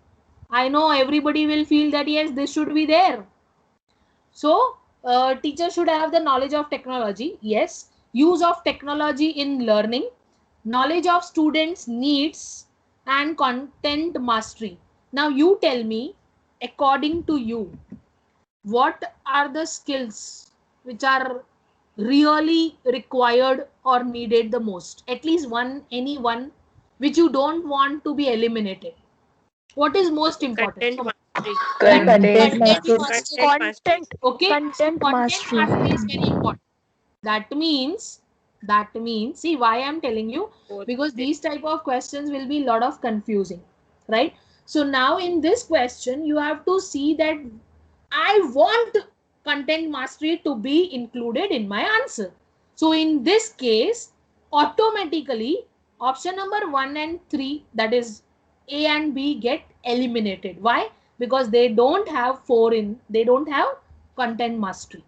I know everybody will feel that yes, this should be there. So teacher should have the knowledge of technology. Yes. Use of technology in learning, knowledge of students' needs, and content mastery. Now you tell me, according to you, what are the skills which are really required or needed the most? At least one, any one, which you don't want to be eliminated. What is most important? Content mastery. Content Content mastery. mastery. Content. Okay, so Content content mastery. mastery is very important. That means, see why I'm telling you, because these type of questions will be a lot of confusing, right? So now in this question, you have to see that I want content mastery to be included in my answer. So in this case, automatically option number 1 and 3, that is A and B, get eliminated. Why? Because they don't have they don't have content mastery.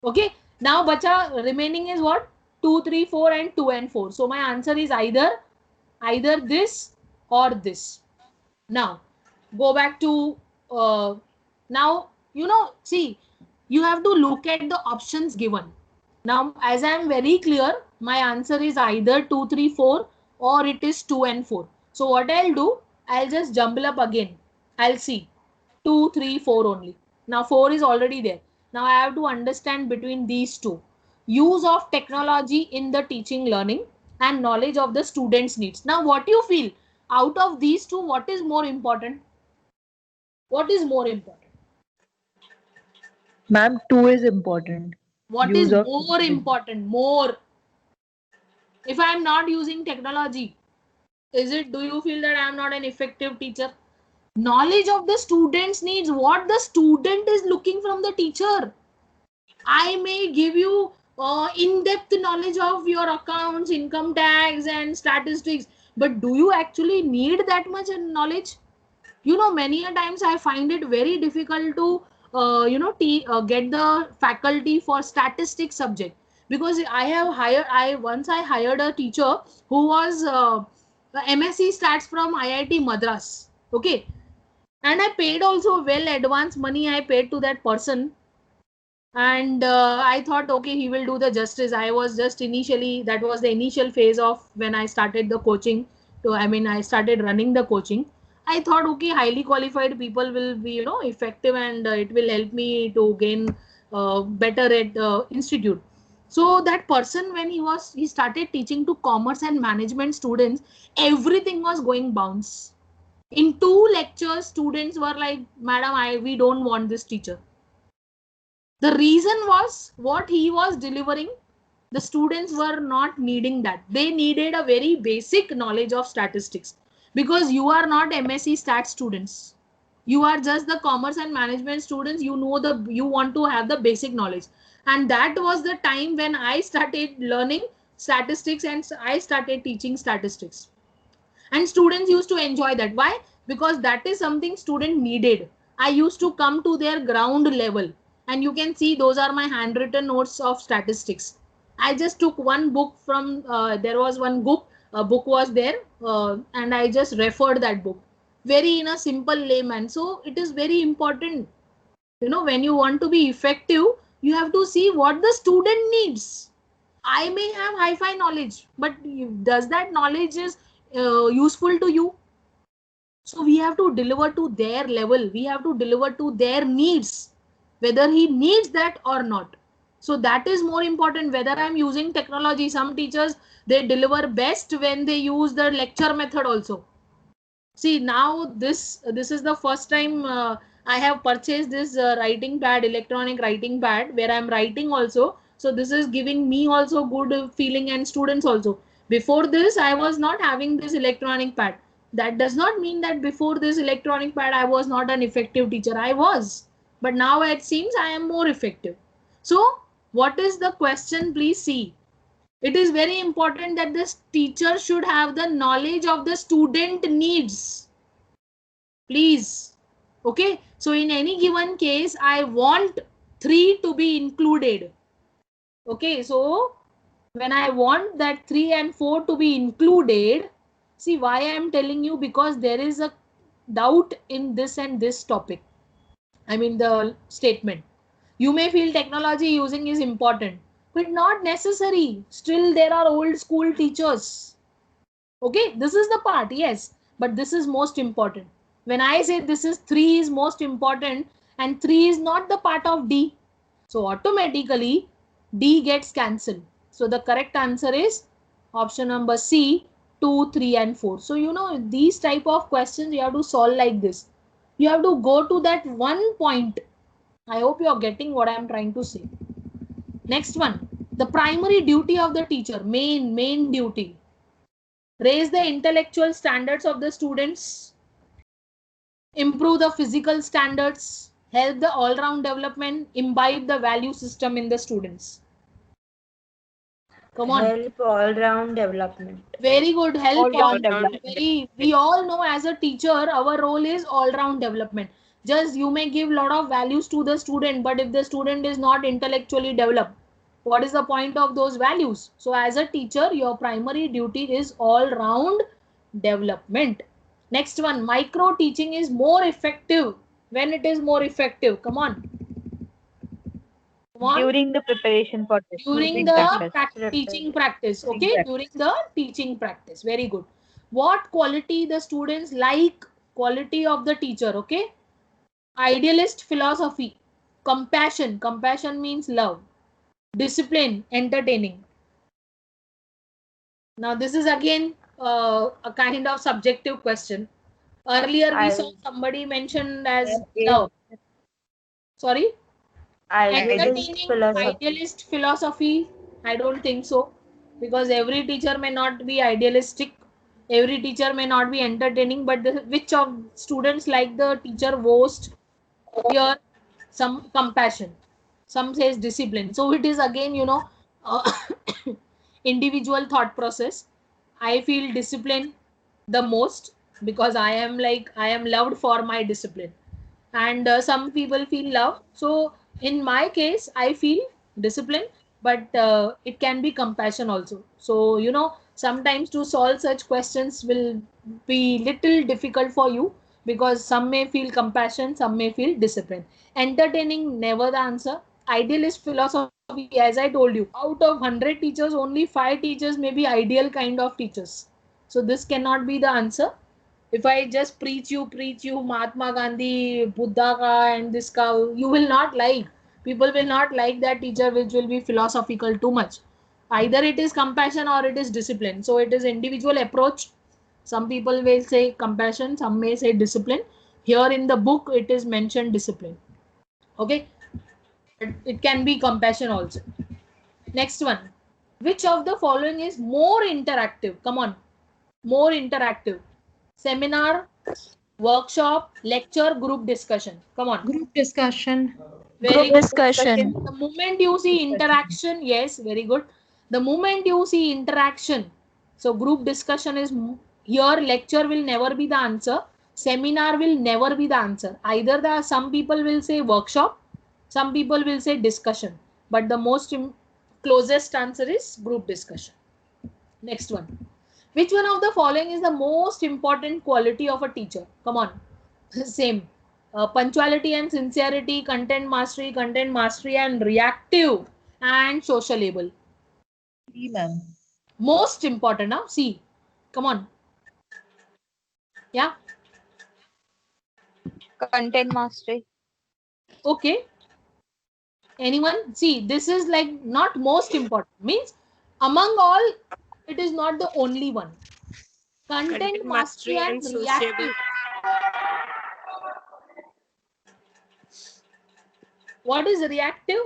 Okay. Now, bacha, remaining is what? 2, 3, 4 and 2 and 4. So my answer is either this or this. Now, go back to now, see, you have to look at the options given. Now, as I am very clear, my answer is either 2, 3, 4 or it is 2 and 4. So what I'll do, I'll just jumble up again. I'll see 2, 3, 4 only. Now 4 is already there. Now I have to understand between these two. Use of technology in the teaching learning and knowledge of the students' needs. Now what you feel? Out of these two, what is more important? What is more important? Ma'am, two is important. What Use is of more important? More. If I am not using technology, do you feel that I am not an effective teacher? Knowledge of the students' needs, what the student is looking from the teacher. I may give you in-depth knowledge of your accounts, income tax and statistics, but do you actually need that much knowledge? Many a times I find it very difficult to get the faculty for statistics subject, because I hired a teacher who was MSc stats from IIT Madras. Okay. And I paid also well advance money I paid to that person. And I thought, okay, he will do the justice. I was just initially, that was the initial phase of when I started the coaching. I started running the coaching. I thought, okay, highly qualified people will be, effective, and it will help me to gain better at institute. So that person, when he started teaching to commerce and management students, everything was going bounce. In 2 lectures, students were like, Madam, we don't want this teacher. The reason was what he was delivering, the students were not needing that. They needed a very basic knowledge of statistics, because you are not MSc stat students. You are just the commerce and management students. You want to have the basic knowledge. And that was the time when I started learning statistics and I started teaching statistics. And students used to enjoy that. Why? Because that is something student needed. I used to come to their ground level, and you can see those are my handwritten notes of statistics. I just took one book from there was one book, a book was there, and I just referred that book very in a simple layman. So it is very important, when you want to be effective, you have to see what the student needs. I may have hi-fi knowledge, but does that knowledge is useful to you? So we have to deliver to their level. We have to deliver to their needs, whether he needs that or not. So that is more important. Whether I'm using technology, some teachers, they deliver best when they use the lecture method also. See, now this is the first time I have purchased this writing pad, electronic writing pad, where I'm writing also. So this is giving me also good feeling and students also. Before this, I was not having this electronic pad. That does not mean that before this electronic pad, I was not an effective teacher. I was, but now it seems I am more effective. So what is the question? Please see. It is very important that this teacher should have the knowledge of the student needs. Please. Okay. So in any given case, I want 3 to be included. Okay. So when I want that 3 and 4 to be included, see why I am telling you, because there is a doubt in this and this topic. I mean the statement. You may feel technology using is important, but not necessary. Still there are old school teachers. Okay, this is the part, yes, but this is most important. When I say this is 3 is most important and 3 is not the part of D, so automatically D gets cancelled. So the correct answer is option number C, 2, 3 and 4. So you know these type of questions you have to solve like this. You have to go to that one point. I hope you are getting what I am trying to say. Next one, the primary duty of the teacher, main duty. Raise the intellectual standards of the students, improve the physical standards, help the all-round development, imbibe the value system in the students. Come on. Help all round development. Very good. Help all. development. We all know as a teacher, our role is all-round development. Just you may give a lot of values to the student, but if the student is not intellectually developed, what is the point of those values? So as a teacher, your primary duty is all-round development. Next one, micro teaching is more effective. When it is more effective? Come on. Come on. During the preparation for test. During the teaching practice. Okay, during the teaching practice. Very good. What quality the students like? Quality of the teacher. Okay. Idealist philosophy. Compassion. Compassion means love. Discipline. Entertaining. Now this is again a kind of subjective question. Earlier we saw somebody mentioned as love. Sorry. Idealist philosophy. I don't think so, because every teacher may not be idealistic, every teacher may not be entertaining, but which of students like the teacher most? Here some compassion, some says discipline. So it is again, you know, uh, individual thought process. I feel discipline the most because I am loved for my discipline, and some people feel love. So in my case I feel discipline, but it can be compassion also. So you know, sometimes to solve such questions will be little difficult for you, because some may feel compassion, some may feel discipline. Entertaining, never the answer. Idealist philosophy, as I told you, out of 100 teachers only 5 teachers may be ideal kind of teachers, so this cannot be the answer. If I just preach you Mahatma Gandhi, Buddha ka and this ka, you will not like. People will not like that teacher which will be philosophical too much. Either it is compassion or it is discipline. So it is individual approach. Some people will say compassion, some may say discipline. Here in the book it is mentioned discipline. Okay. It can be compassion also. Next one. Which of the following is more interactive? Come on. More interactive. Seminar, workshop, lecture, group discussion. Come on. Group discussion. Very Group discussion. The moment you see interaction, yes, very good. The moment you see interaction, so group discussion is here. Lecture will never be the answer. Seminar will never be the answer. Either some people will say workshop, some people will say discussion, but the most closest answer is group discussion. Next one. Which one of the following is the most important quality of a teacher? Come on. Same. Punctuality and sincerity, content mastery and reactive and sociable. See, ma'am. Most important now. See. Come on. Yeah. Content mastery. Okay. Anyone? See, this is like not most important. Means among all, it is not the only one. Content mastery and reactive. What is reactive?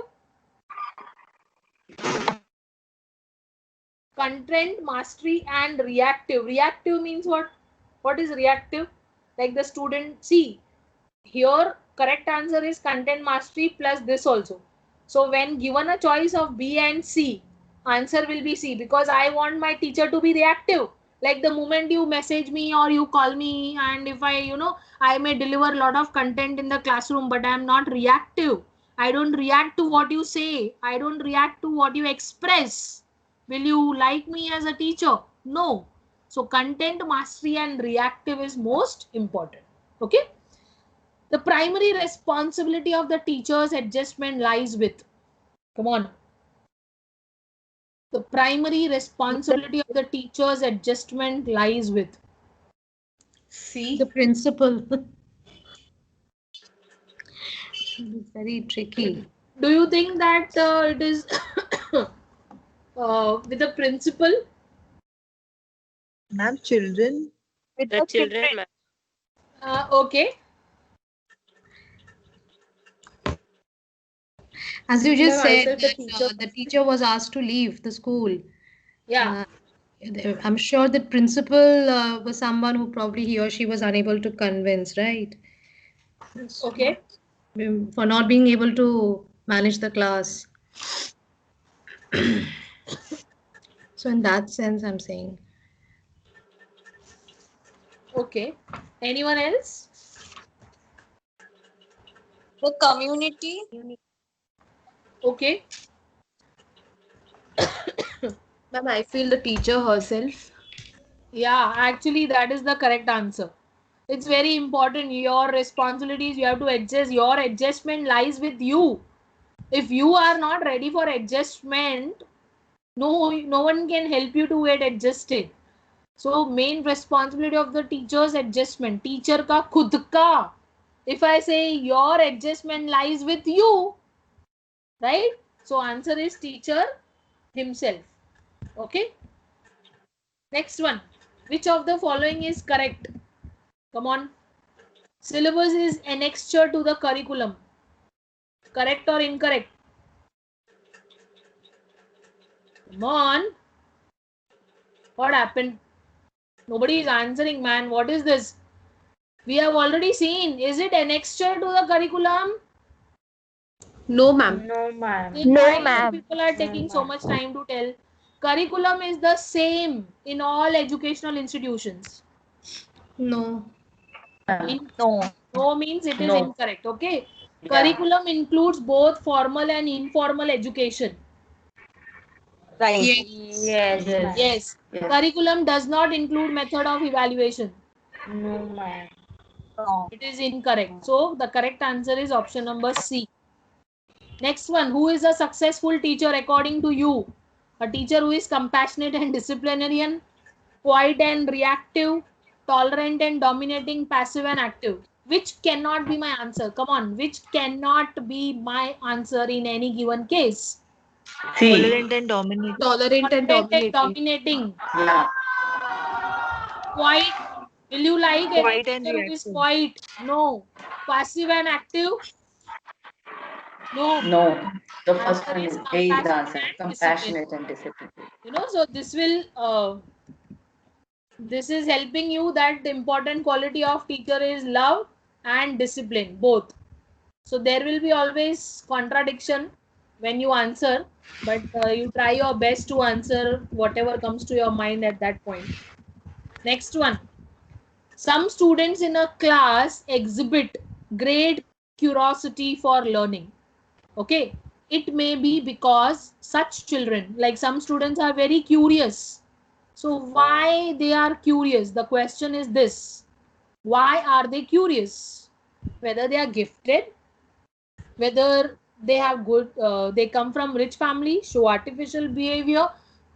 Content mastery and reactive. Reactive means what? What is reactive? Like the student, see, here correct answer is content mastery plus this also. So when given a choice of B and C, answer will be C, because I want my teacher to be reactive. Like the moment you message me or you call me, and if I, I may deliver a lot of content in the classroom, but I am not reactive. I don't react to what you say. I don't react to what you express. Will you like me as a teacher? No. So content mastery and reactive is most important. Okay. The primary responsibility of the teacher's adjustment lies with. Come on. The primary responsibility of the teacher's adjustment lies with. C. The principal. It's very tricky. Do you think that it is with the principal? Ma'am, children. With the children. Okay. As you just No, I said, said the that, teacher. the teacher was asked to leave the school. Yeah. I'm sure that principal was someone who probably he or she was unable to convince, right? Okay. For not being able to manage the class. So in that sense, I'm saying. Okay. Anyone else? The community. Okay. Ma'am, I feel the teacher herself. Yeah, actually that is the correct answer. It's very important. Your responsibilities, you have to adjust. Your adjustment lies with you. If you are not ready for adjustment, no one can help you to get adjusted. So main responsibility of the teacher's adjustment. Teacher ka khud ka. If I say your adjustment lies with you, right? So answer is teacher himself. Okay. Next one. Which of the following is correct? Come on. Syllabus is annexure to the curriculum. Correct or incorrect? Come on. What happened? Nobody is answering, man. What is this? We have already seen. Is it annexure to the curriculum? No, ma'am. No, ma'am. Then No, why you ma'am. people are No, taking so ma'am. much time to tell? Curriculum is the same in all educational institutions. No. No. No means it is No. incorrect. Okay. Yeah. Curriculum includes both formal and informal education. Right. Yes, ma'am. Yes. Curriculum does not include method of evaluation. No, ma'am. No. It is incorrect. So the correct answer is option number C. Next one. Who is a successful teacher according to you? A teacher who is compassionate and disciplinarian, quiet and reactive, tolerant and dominating, passive and active. Which cannot be my answer? Come on. Which cannot be my answer in any given case? Tolerant and dominant. Tolerant and Tolerant and dominating. dominating. Quiet. Will you like any Quiet and teacher who is reactive. quiet? No. Passive and active? No. No, the first Answer one is is A is the answer. compassionate Compassionate and disciplined. so this will this is helping you that the important quality of teacher is love and discipline, both. So there will be always contradiction when you answer, but you try your best to answer whatever comes to your mind at that point. Next one. Some students in a class exhibit great curiosity for learning. Okay. It may be because such children, like some students are very curious. So why they are curious? The question is this. Why are they curious? Whether they are gifted, whether they have good, they come from rich family, show artificial behavior,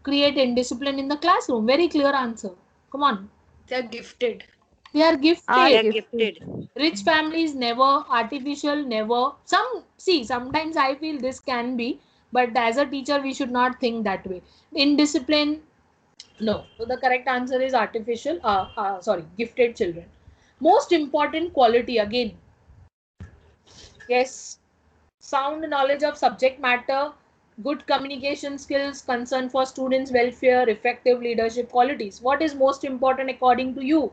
create indiscipline in the classroom. Very clear answer. Come on. They are gifted. They are gifted. They are gifted. Rich families never, artificial never. Sometimes I feel this can be, but as a teacher we should not think that way. Indiscipline, No. So the correct answer is artificial, gifted children. Most important quality again. Yes. Sound knowledge of subject matter, good communication skills, concern for students' welfare, effective leadership qualities. What is most important according to you?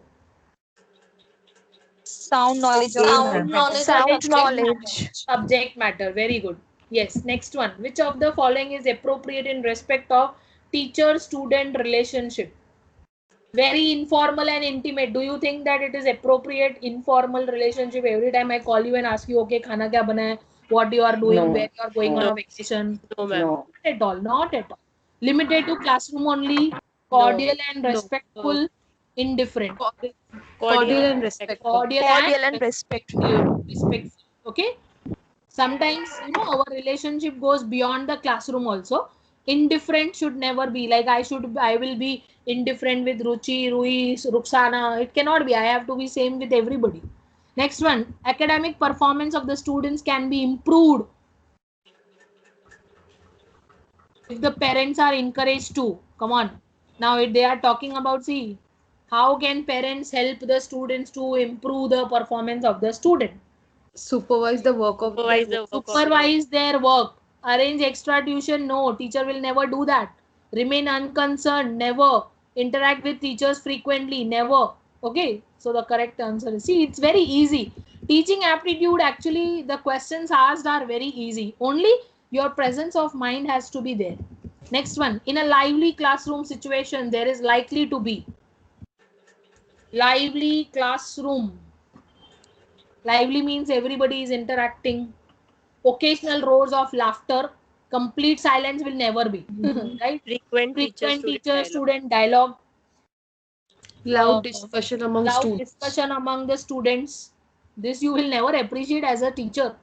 Sound knowledge of Sound knowledge of Subject matter. Very good. Yes. Next one. Which of the following is appropriate in respect of teacher-student relationship? Very informal and intimate. Do you think that it is appropriate informal relationship? Every time I call you and ask you, okay, khana kya bana hai, what you are doing, No. where you are going on No. a vacation? No, ma'am. No. Not at all. Not at all. Limited to classroom only. Cordial and respectful. Indifferent. Cordial and respectful. Cordial and respectful. respectful. Okay. Sometimes our relationship goes beyond the classroom also. Indifferent should never be like I will be indifferent with Ruchi, Rui, Ruxana. It cannot be. I have to be same with everybody. Next one, academic performance of the students can be improved if the parents are encouraged to. Come on. Now if they are talking about, see, how can parents help the students to improve the performance of the student? Supervise the work of Supervise their work. Arrange extra tuition. No, teacher will never do that. Remain unconcerned. Never. Interact with teachers frequently. Never. Okay. So the correct answer is, see, it's very easy. Teaching aptitude, actually, the questions asked are very easy. Only your presence of mind has to be there. Next one. In a lively classroom situation, there is likely to be lively classroom. Lively means everybody is interacting. Occasional roars of laughter. Complete silence will never be. Right? Frequent Teacher-student dialogue. loud discussion among Loud students. discussion among the students. This you will never appreciate as a teacher.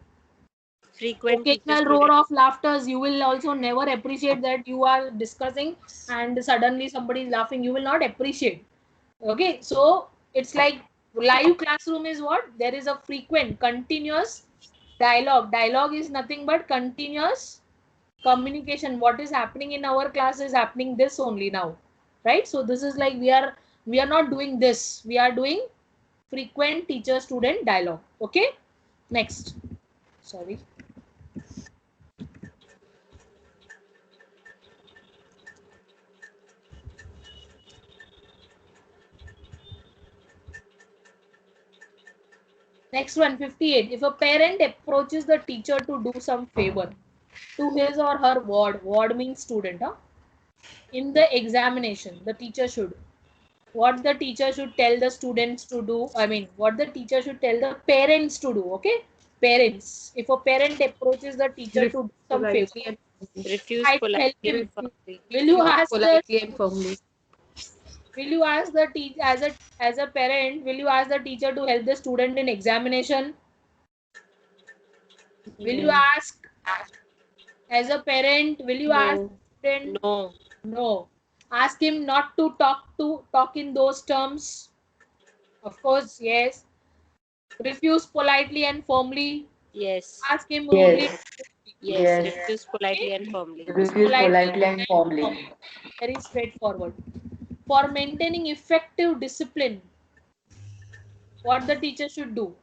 Frequent Occasional roar of laughters. You will also never appreciate that you are discussing and suddenly somebody is laughing. You will not appreciate. Okay, so it's like live classroom is what? There is a frequent, continuous dialogue. Dialogue is nothing but continuous communication. What is happening in our class is happening this only now, right? So this is like we are not doing this. We are doing frequent teacher-student dialogue. Okay, next. Sorry. Next one, 58. If a parent approaches the teacher to do some favor to his or her ward means student, in the examination, the teacher should, what the teacher should tell the students to do, what the teacher should tell the parents to do, okay? Parents. If a parent approaches the teacher to do some favor, Politely and refuse try to help politely him. and firmly. Will you ask politely and firmly. the teacher as a parent, will you ask the teacher to help the student in examination? Will you ask as a parent, will you ask the student? No. No. Ask him not to talk in those terms. Of course, yes. Refuse politely and firmly. Yes. Ask him rudely. Yes. Yes. Yes. Refuse politely and firmly. Refuse politely and firmly. Very straightforward. For maintaining effective discipline, what the teacher should do?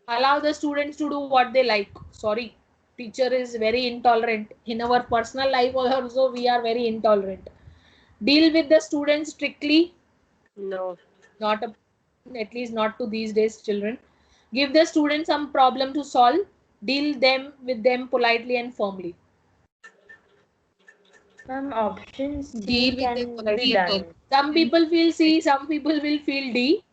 Allow the students to do what they like. Sorry, teacher is very intolerant. In our personal life also, we are very intolerant. Deal with the students strictly. No. At least not to these days children. Give the students some problem to solve. Deal with them politely and firmly. Some options Deal with them can politely be and done. firmly. Some people feel C, some people will feel D.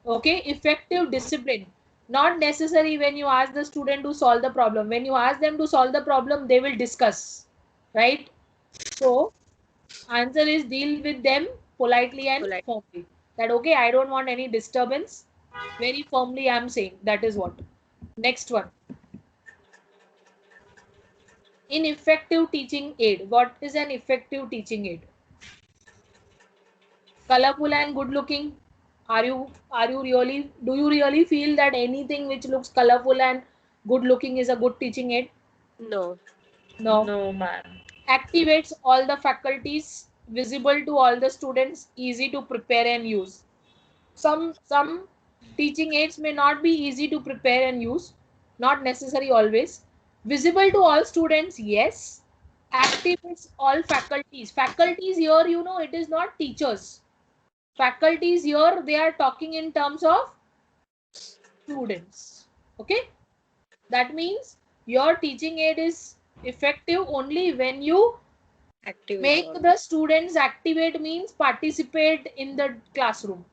Okay, effective discipline. Not necessary when you ask the student to solve the problem. When you ask them to solve the problem, they will discuss. Right? So, answer is deal with them politely and firmly. That okay, I don't want any disturbance. Very firmly I am saying. That is what. Next one. In effective teaching aid. What is an effective teaching aid? Colorful and good looking. Do you really feel that anything which looks colorful and good looking is a good teaching aid? No. No. No, ma'am. Activates all the faculties. visible to all the students, easy to prepare and use. Some teaching aids may not be easy to prepare and use, not necessary always. Visible to all students, yes. Activates all faculties. Faculties here, you know, it is not teachers. Faculties here, they are talking in terms of students. Okay, that means your teaching aid is effective only when you Activate make all. the students activate, means participate in the classroom.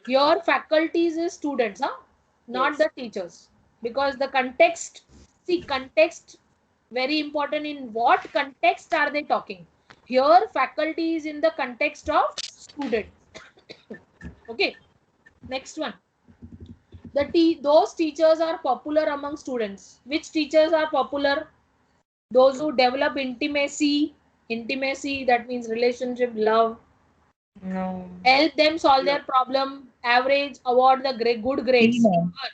Your faculties is students, huh? Not Yes. the teachers, because the context, see, context very important. In what context are they talking? Here faculty is in the context of student. Okay, next one. Those teachers are popular among students. Which teachers are popular? Those who develop intimacy, that means relationship, love, No. help them solve No. their problem, average, award the good grades, No. never.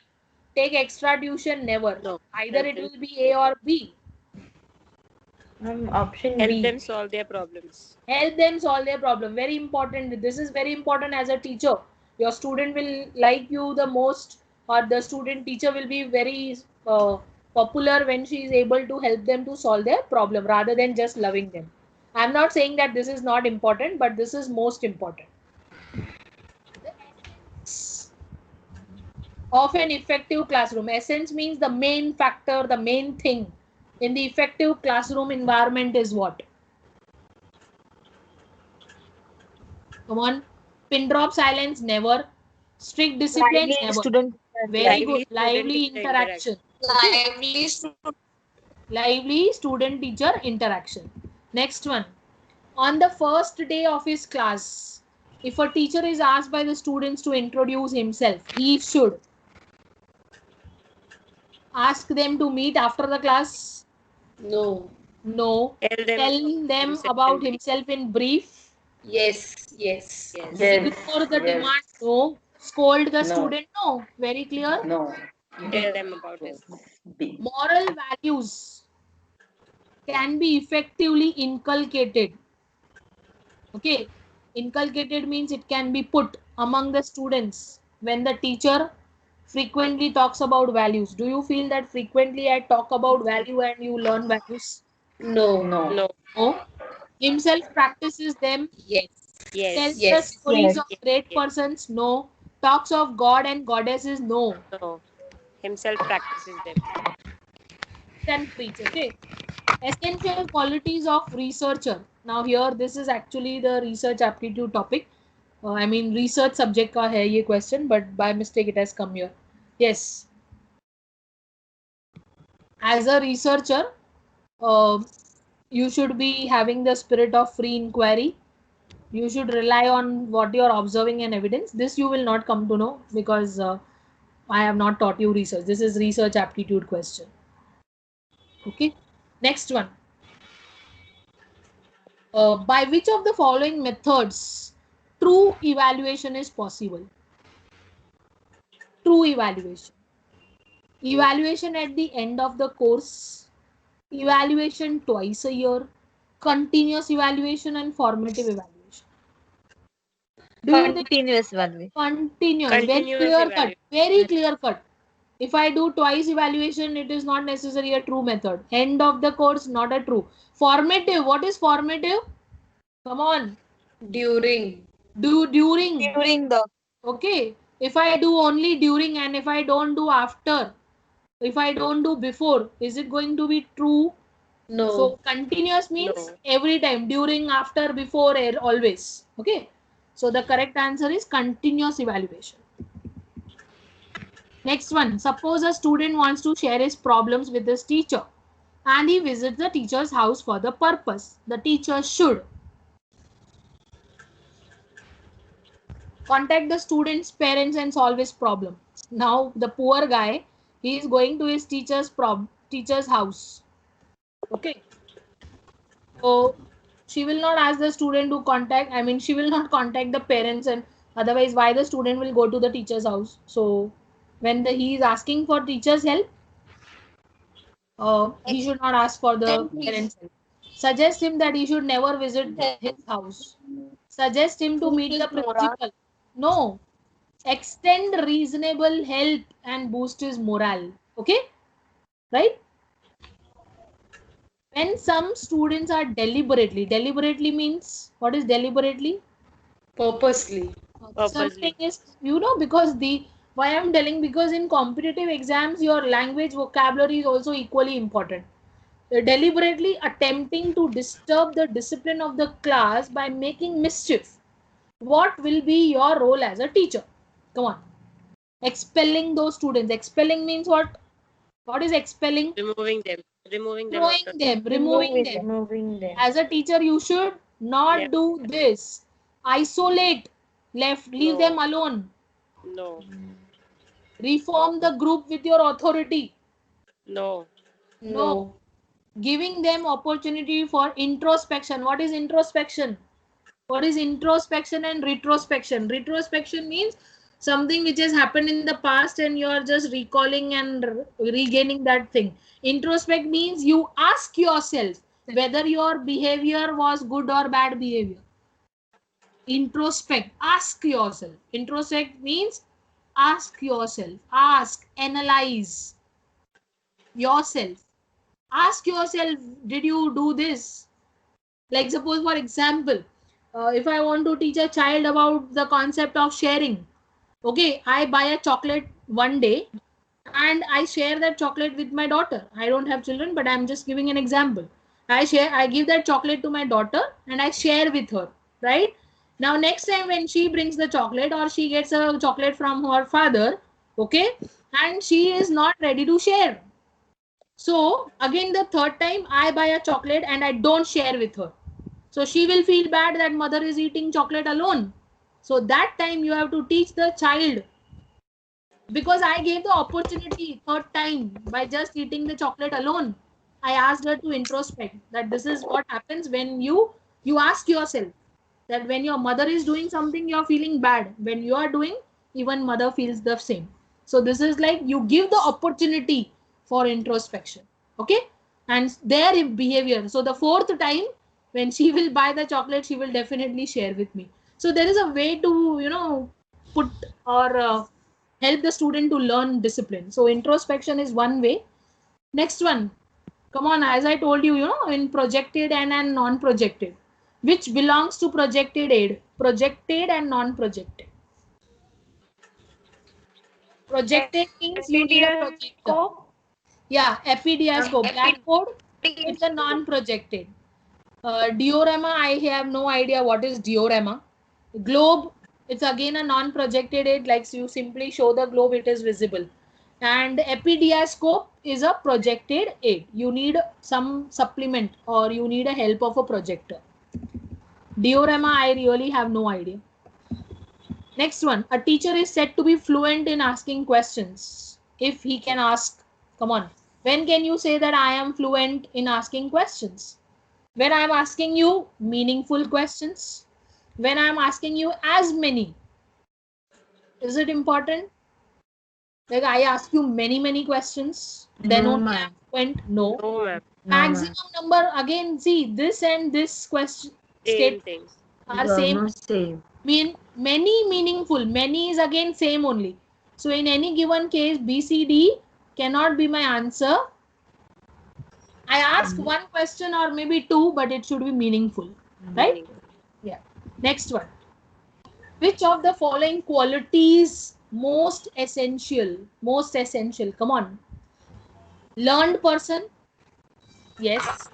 Take extra tuition, never. No. Either Help it them- will be A or B. Option Help B. them solve their problems. Help them solve their problem. Very important. This is very important as a teacher. Your student will like you the most, or the student teacher will be very popular when she is able to help them to solve their problem rather than just loving them. I'm not saying that this is not important, but this is most important. The essence of an effective classroom. Essence means the main factor, the main thing in the effective classroom environment is what? Come on. Pin drop silence, never. Strict discipline, never. Student. Very Lively good. Lively student-teacher interaction. Okay. lively Lively student teacher interaction. Next one. On the first day of his class, if a teacher is asked by the students to introduce himself, he should ask them to meet after the class. No. No. Tell them, Tell them himself about in brief. himself in brief. Yes. Yes. Yes. Yes. Ignore the Yes. demand. No. Scold the No. student. No. Very clear. No. Tell them about his. B. Moral values can be effectively inculcated. Okay, inculcated means it can be put among the students when the teacher frequently talks about values. Do you feel that frequently I talk about value and you learn values? No. No. No. No. Himself practices them. Yes. Yes. Tells the Yes. stories Yes. of great Yes. persons. No. Talks of God and goddesses. No. No. Himself practices them. Can preach. Okay. Essential qualities of researcher. Now here this is actually the research aptitude topic. I mean research subject का है ये question, but by mistake it has come here. Yes. As a researcher, you should be having the spirit of free inquiry. You should rely on what you are observing and evidence. This you will not come to know because I have not taught you research. This is research aptitude question. Okay. Next one. By which of the following methods true evaluation is possible? True evaluation. Evaluation at the end of the course, evaluation twice a year, continuous evaluation and formative evaluation. Do you think Continuous value. continuous, very Continuous clear cut, evaluation. very clear cut. If I do twice evaluation, it is not necessarily a true method. End of the course, not a true. Formative, what is formative? Come on. During. Do during. During the. Okay. If I do only during and if I don't do after, if I don't do before, is it going to be true? No. So continuous means No. every time, during, after, before, always. Okay. So the correct answer is continuous evaluation. Next one. Suppose a student wants to share his problems with his teacher and he visits the teacher's house for the purpose. The teacher should contact the student's parents and solve his problem. Now the poor guy, he is going to his teacher's house. Okay. So she will not ask the student to contact. I mean, she will not contact the parents, and otherwise, why the student will go to the teacher's house? So when he is asking for teacher's help, he should not ask for the parents' help. Suggest him that he should never visit his house. Suggest him to meet the principal. No. Extend reasonable help and boost his morale. Okay? Right? When some students are deliberately means, what is deliberately? Purposely. Something is, because why I'm telling, because in competitive exams, your language vocabulary is also equally important. Deliberately attempting to disturb the discipline of the class by making mischief. What will be your role as a teacher? Come on. Expelling those students. Expelling means what? What is expelling? Removing them. Removing them. Removing them. Removing them. As a teacher, you should not do this. Isolate. Leave them alone. No. Reform the group with your authority. No. No. Giving them opportunity for introspection. What is introspection? What is introspection and retrospection? Retrospection means something which has happened in the past and you are just recalling and regaining that thing. Introspect means you ask yourself whether your behavior was good or bad behavior. Introspect, ask yourself. Introspect means ask yourself, analyze yourself. Ask yourself, did you do this? Like suppose, for example, if I want to teach a child about the concept of sharing, okay, I buy a chocolate one day and I share that chocolate with my daughter. I don't have children, but I'm just giving an example. I give that chocolate to my daughter and I share with her, right? Now, next time when she brings the chocolate or she gets a chocolate from her father, okay, and she is not ready to share. So, again, the third time I buy a chocolate and I don't share with her. So, she will feel bad that mother is eating chocolate alone. So, that time you have to teach the child, because I gave the opportunity third time by just eating the chocolate alone. I asked her to introspect that this is what happens when you ask yourself that when your mother is doing something, you're feeling bad. When you are doing, even mother feels the same. So this is like you give the opportunity for introspection. Okay. And their behavior. So the fourth time when she will buy the chocolate, she will definitely share with me. So there is a way to, put or help the student to learn discipline. So introspection is one way. Next one, come on, as I told you, in projected and non-projected, which belongs to projected aid, projected and non-projected. Projected means you need a projector. Yeah, epidiascope. Blackboard, it's a non-projected. Diorama, I have no idea what is diorama. Globe, it's again a non-projected aid, like you simply show the globe, it is visible. And epidiascope is a projected aid. You need some supplement or you need a help of a projector. Diorama, I really have no idea. Next one, a teacher is said to be fluent in asking questions. If he can ask, come on, when can you say that I am fluent in asking questions? When I am asking you meaningful questions, when I am asking you as many. Is it important? Like I ask you many questions, then No, only I ma'am. went no. No, ma'am. Maximum number, again, see, this and this question Same statement things. are same. Almost same. Many meaningful. Many is again same only. So in any given case, B, C, D cannot be my answer. I ask one question or maybe two, but it should be meaningful. Right? Yeah. Next one. Which of the following qualities most essential? Most essential. Come on. Learned person. Yes.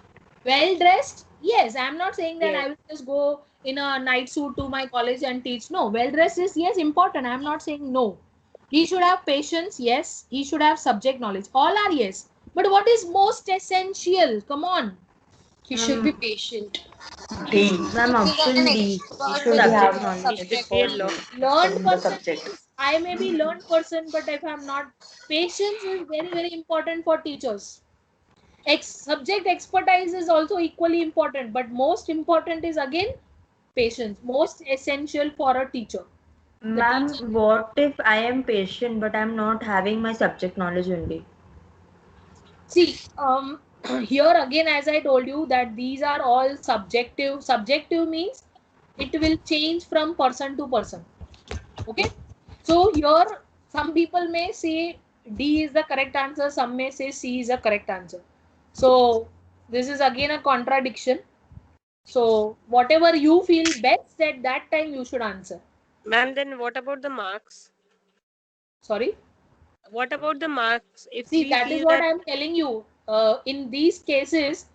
Well dressed. Yes. I'm not saying that Yes. I will just go in a night suit to my college and teach. No. Well dressed is yes important. I'm not saying no. He should have patience. Yes. He should have subject knowledge. All are yes. But what is most essential? Come on. He should be patient. D. Ma'am, option D. He should have knowledge. Educate law. Learned the person. subject. I may be learned person, but if I'm not, patience is very important for teachers. Subject expertise is also equally important, but most important is again patience. Most essential for a teacher. Ma'am, what if I am patient but I'm not having my subject knowledge only? See, here again, as I told you, that these are all subjective. Subjective means it will change from person to person. Okay, so here some people may say D is the correct answer, some may say C is the correct answer. So this is again a contradiction. So whatever you feel best at that time, you should answer. Ma'am, then what about the marks? Sorry. What about the marks? If See, we that is feel what that I'm telling you. In these cases,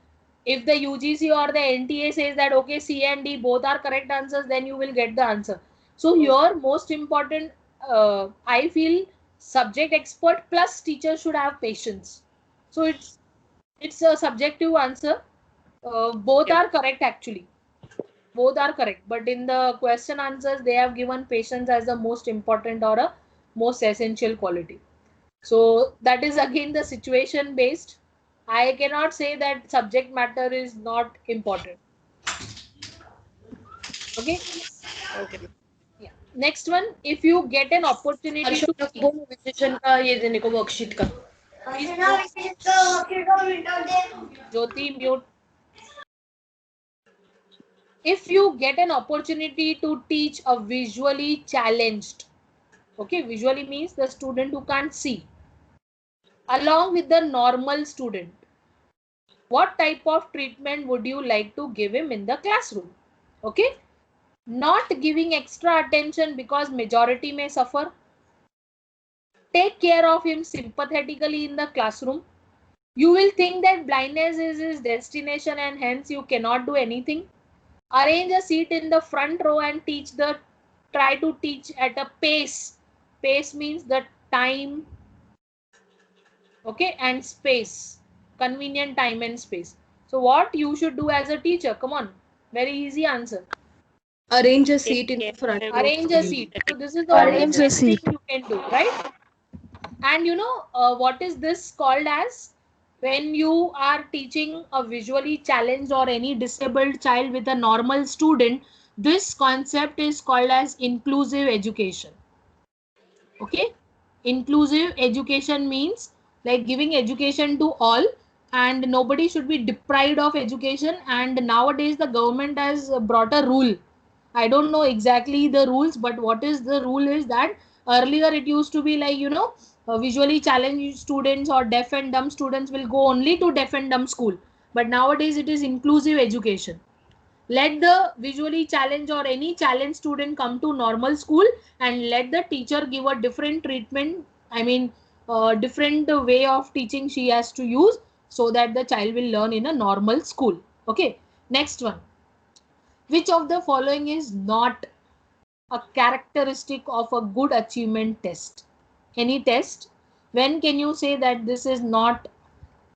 if the UGC or the NTA says that okay, C and D both are correct answers, then you will get the answer. So here, most important, I feel subject expert plus teacher should have patience. So it's a subjective answer. Both Okay. are correct actually. Both are correct, but in the question answers, they have given patience as the most important or a most essential quality. So that is again the situation based. I cannot say that subject matter is not important. Okay. Okay. Yeah. Next one, if you get an opportunity to Harshad teach, वो विशेषण का ये देने को worksheet का Jyoti mute. If you get an opportunity to teach a visually challenged, okay, visually means the student who can't see, along with the normal student, what type of treatment would you like to give him in the classroom? Okay, not giving extra attention because majority may suffer. Take care of him sympathetically in the classroom. You will think that blindness is his destination and hence you cannot do anything. Arrange a seat in the front row and try to teach at a pace. Pace means the time, okay, and space, convenient time and space. So what you should do as a teacher? Come on, very easy answer. Arrange a Take seat in care the of front him. row. Arrange a seat. So this is the only Arrange a best thing seat. you can do, right? And you know what is this called as? When you are teaching a visually challenged or any disabled child with a normal student, this concept is called as inclusive education. Okay, inclusive education means like giving education to all and nobody should be deprived of education. And nowadays the government has brought a rule. I don't know exactly the rules, but what is the rule is that earlier it used to be like, you know, visually challenged students or deaf and dumb students will go only to deaf and dumb school. But nowadays it is inclusive education. Let the visually challenged or any challenged student come to normal school and let the teacher give a different treatment. I mean, different way of teaching she has to use so that the child will learn in a normal school. Okay. Next one. Which of the following is not a characteristic of a good achievement test? Any test? When can you say that this is not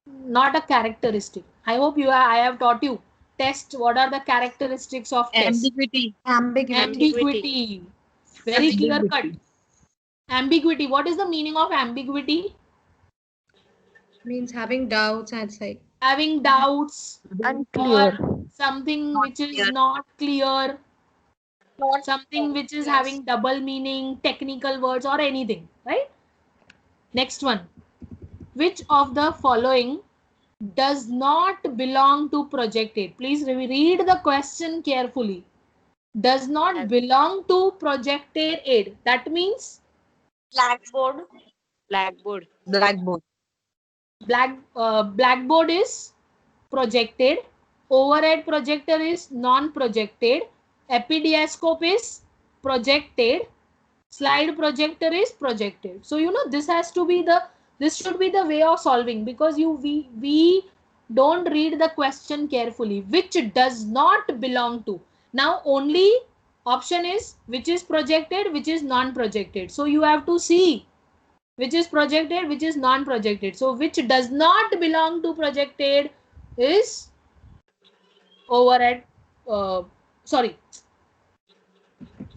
a characteristic? I hope I have taught you test. What are the characteristics of test? Ambiguity. Ambiguity. Very clear cut. Ambiguity. What is the meaning of ambiguity? Means having doubts and it's like Having doubts Unclear. or something which is not clear, something which is having double meaning, technical words or anything, right? Next one. Which of the following does not belong to projected? Please read the question carefully. Does not belong to projected aid. That means Blackboard. Blackboard. Blackboard. blackboard is projected. Overhead projector is non-projected. Epidiascope is projected. Slide projector is projected. So you know this should be the way of solving, because we don't read the question carefully. Which does not belong to. Now only option is which is projected, which is non-projected. So you have to see which is projected, which is non-projected. So which does not belong to projected is overhead. Sorry.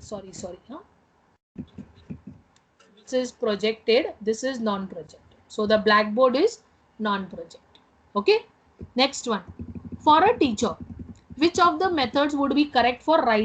Huh? This is projected. This is non-projected. So the blackboard is non-projected. Okay. Next one. For a teacher, which of the methods would be correct for writing?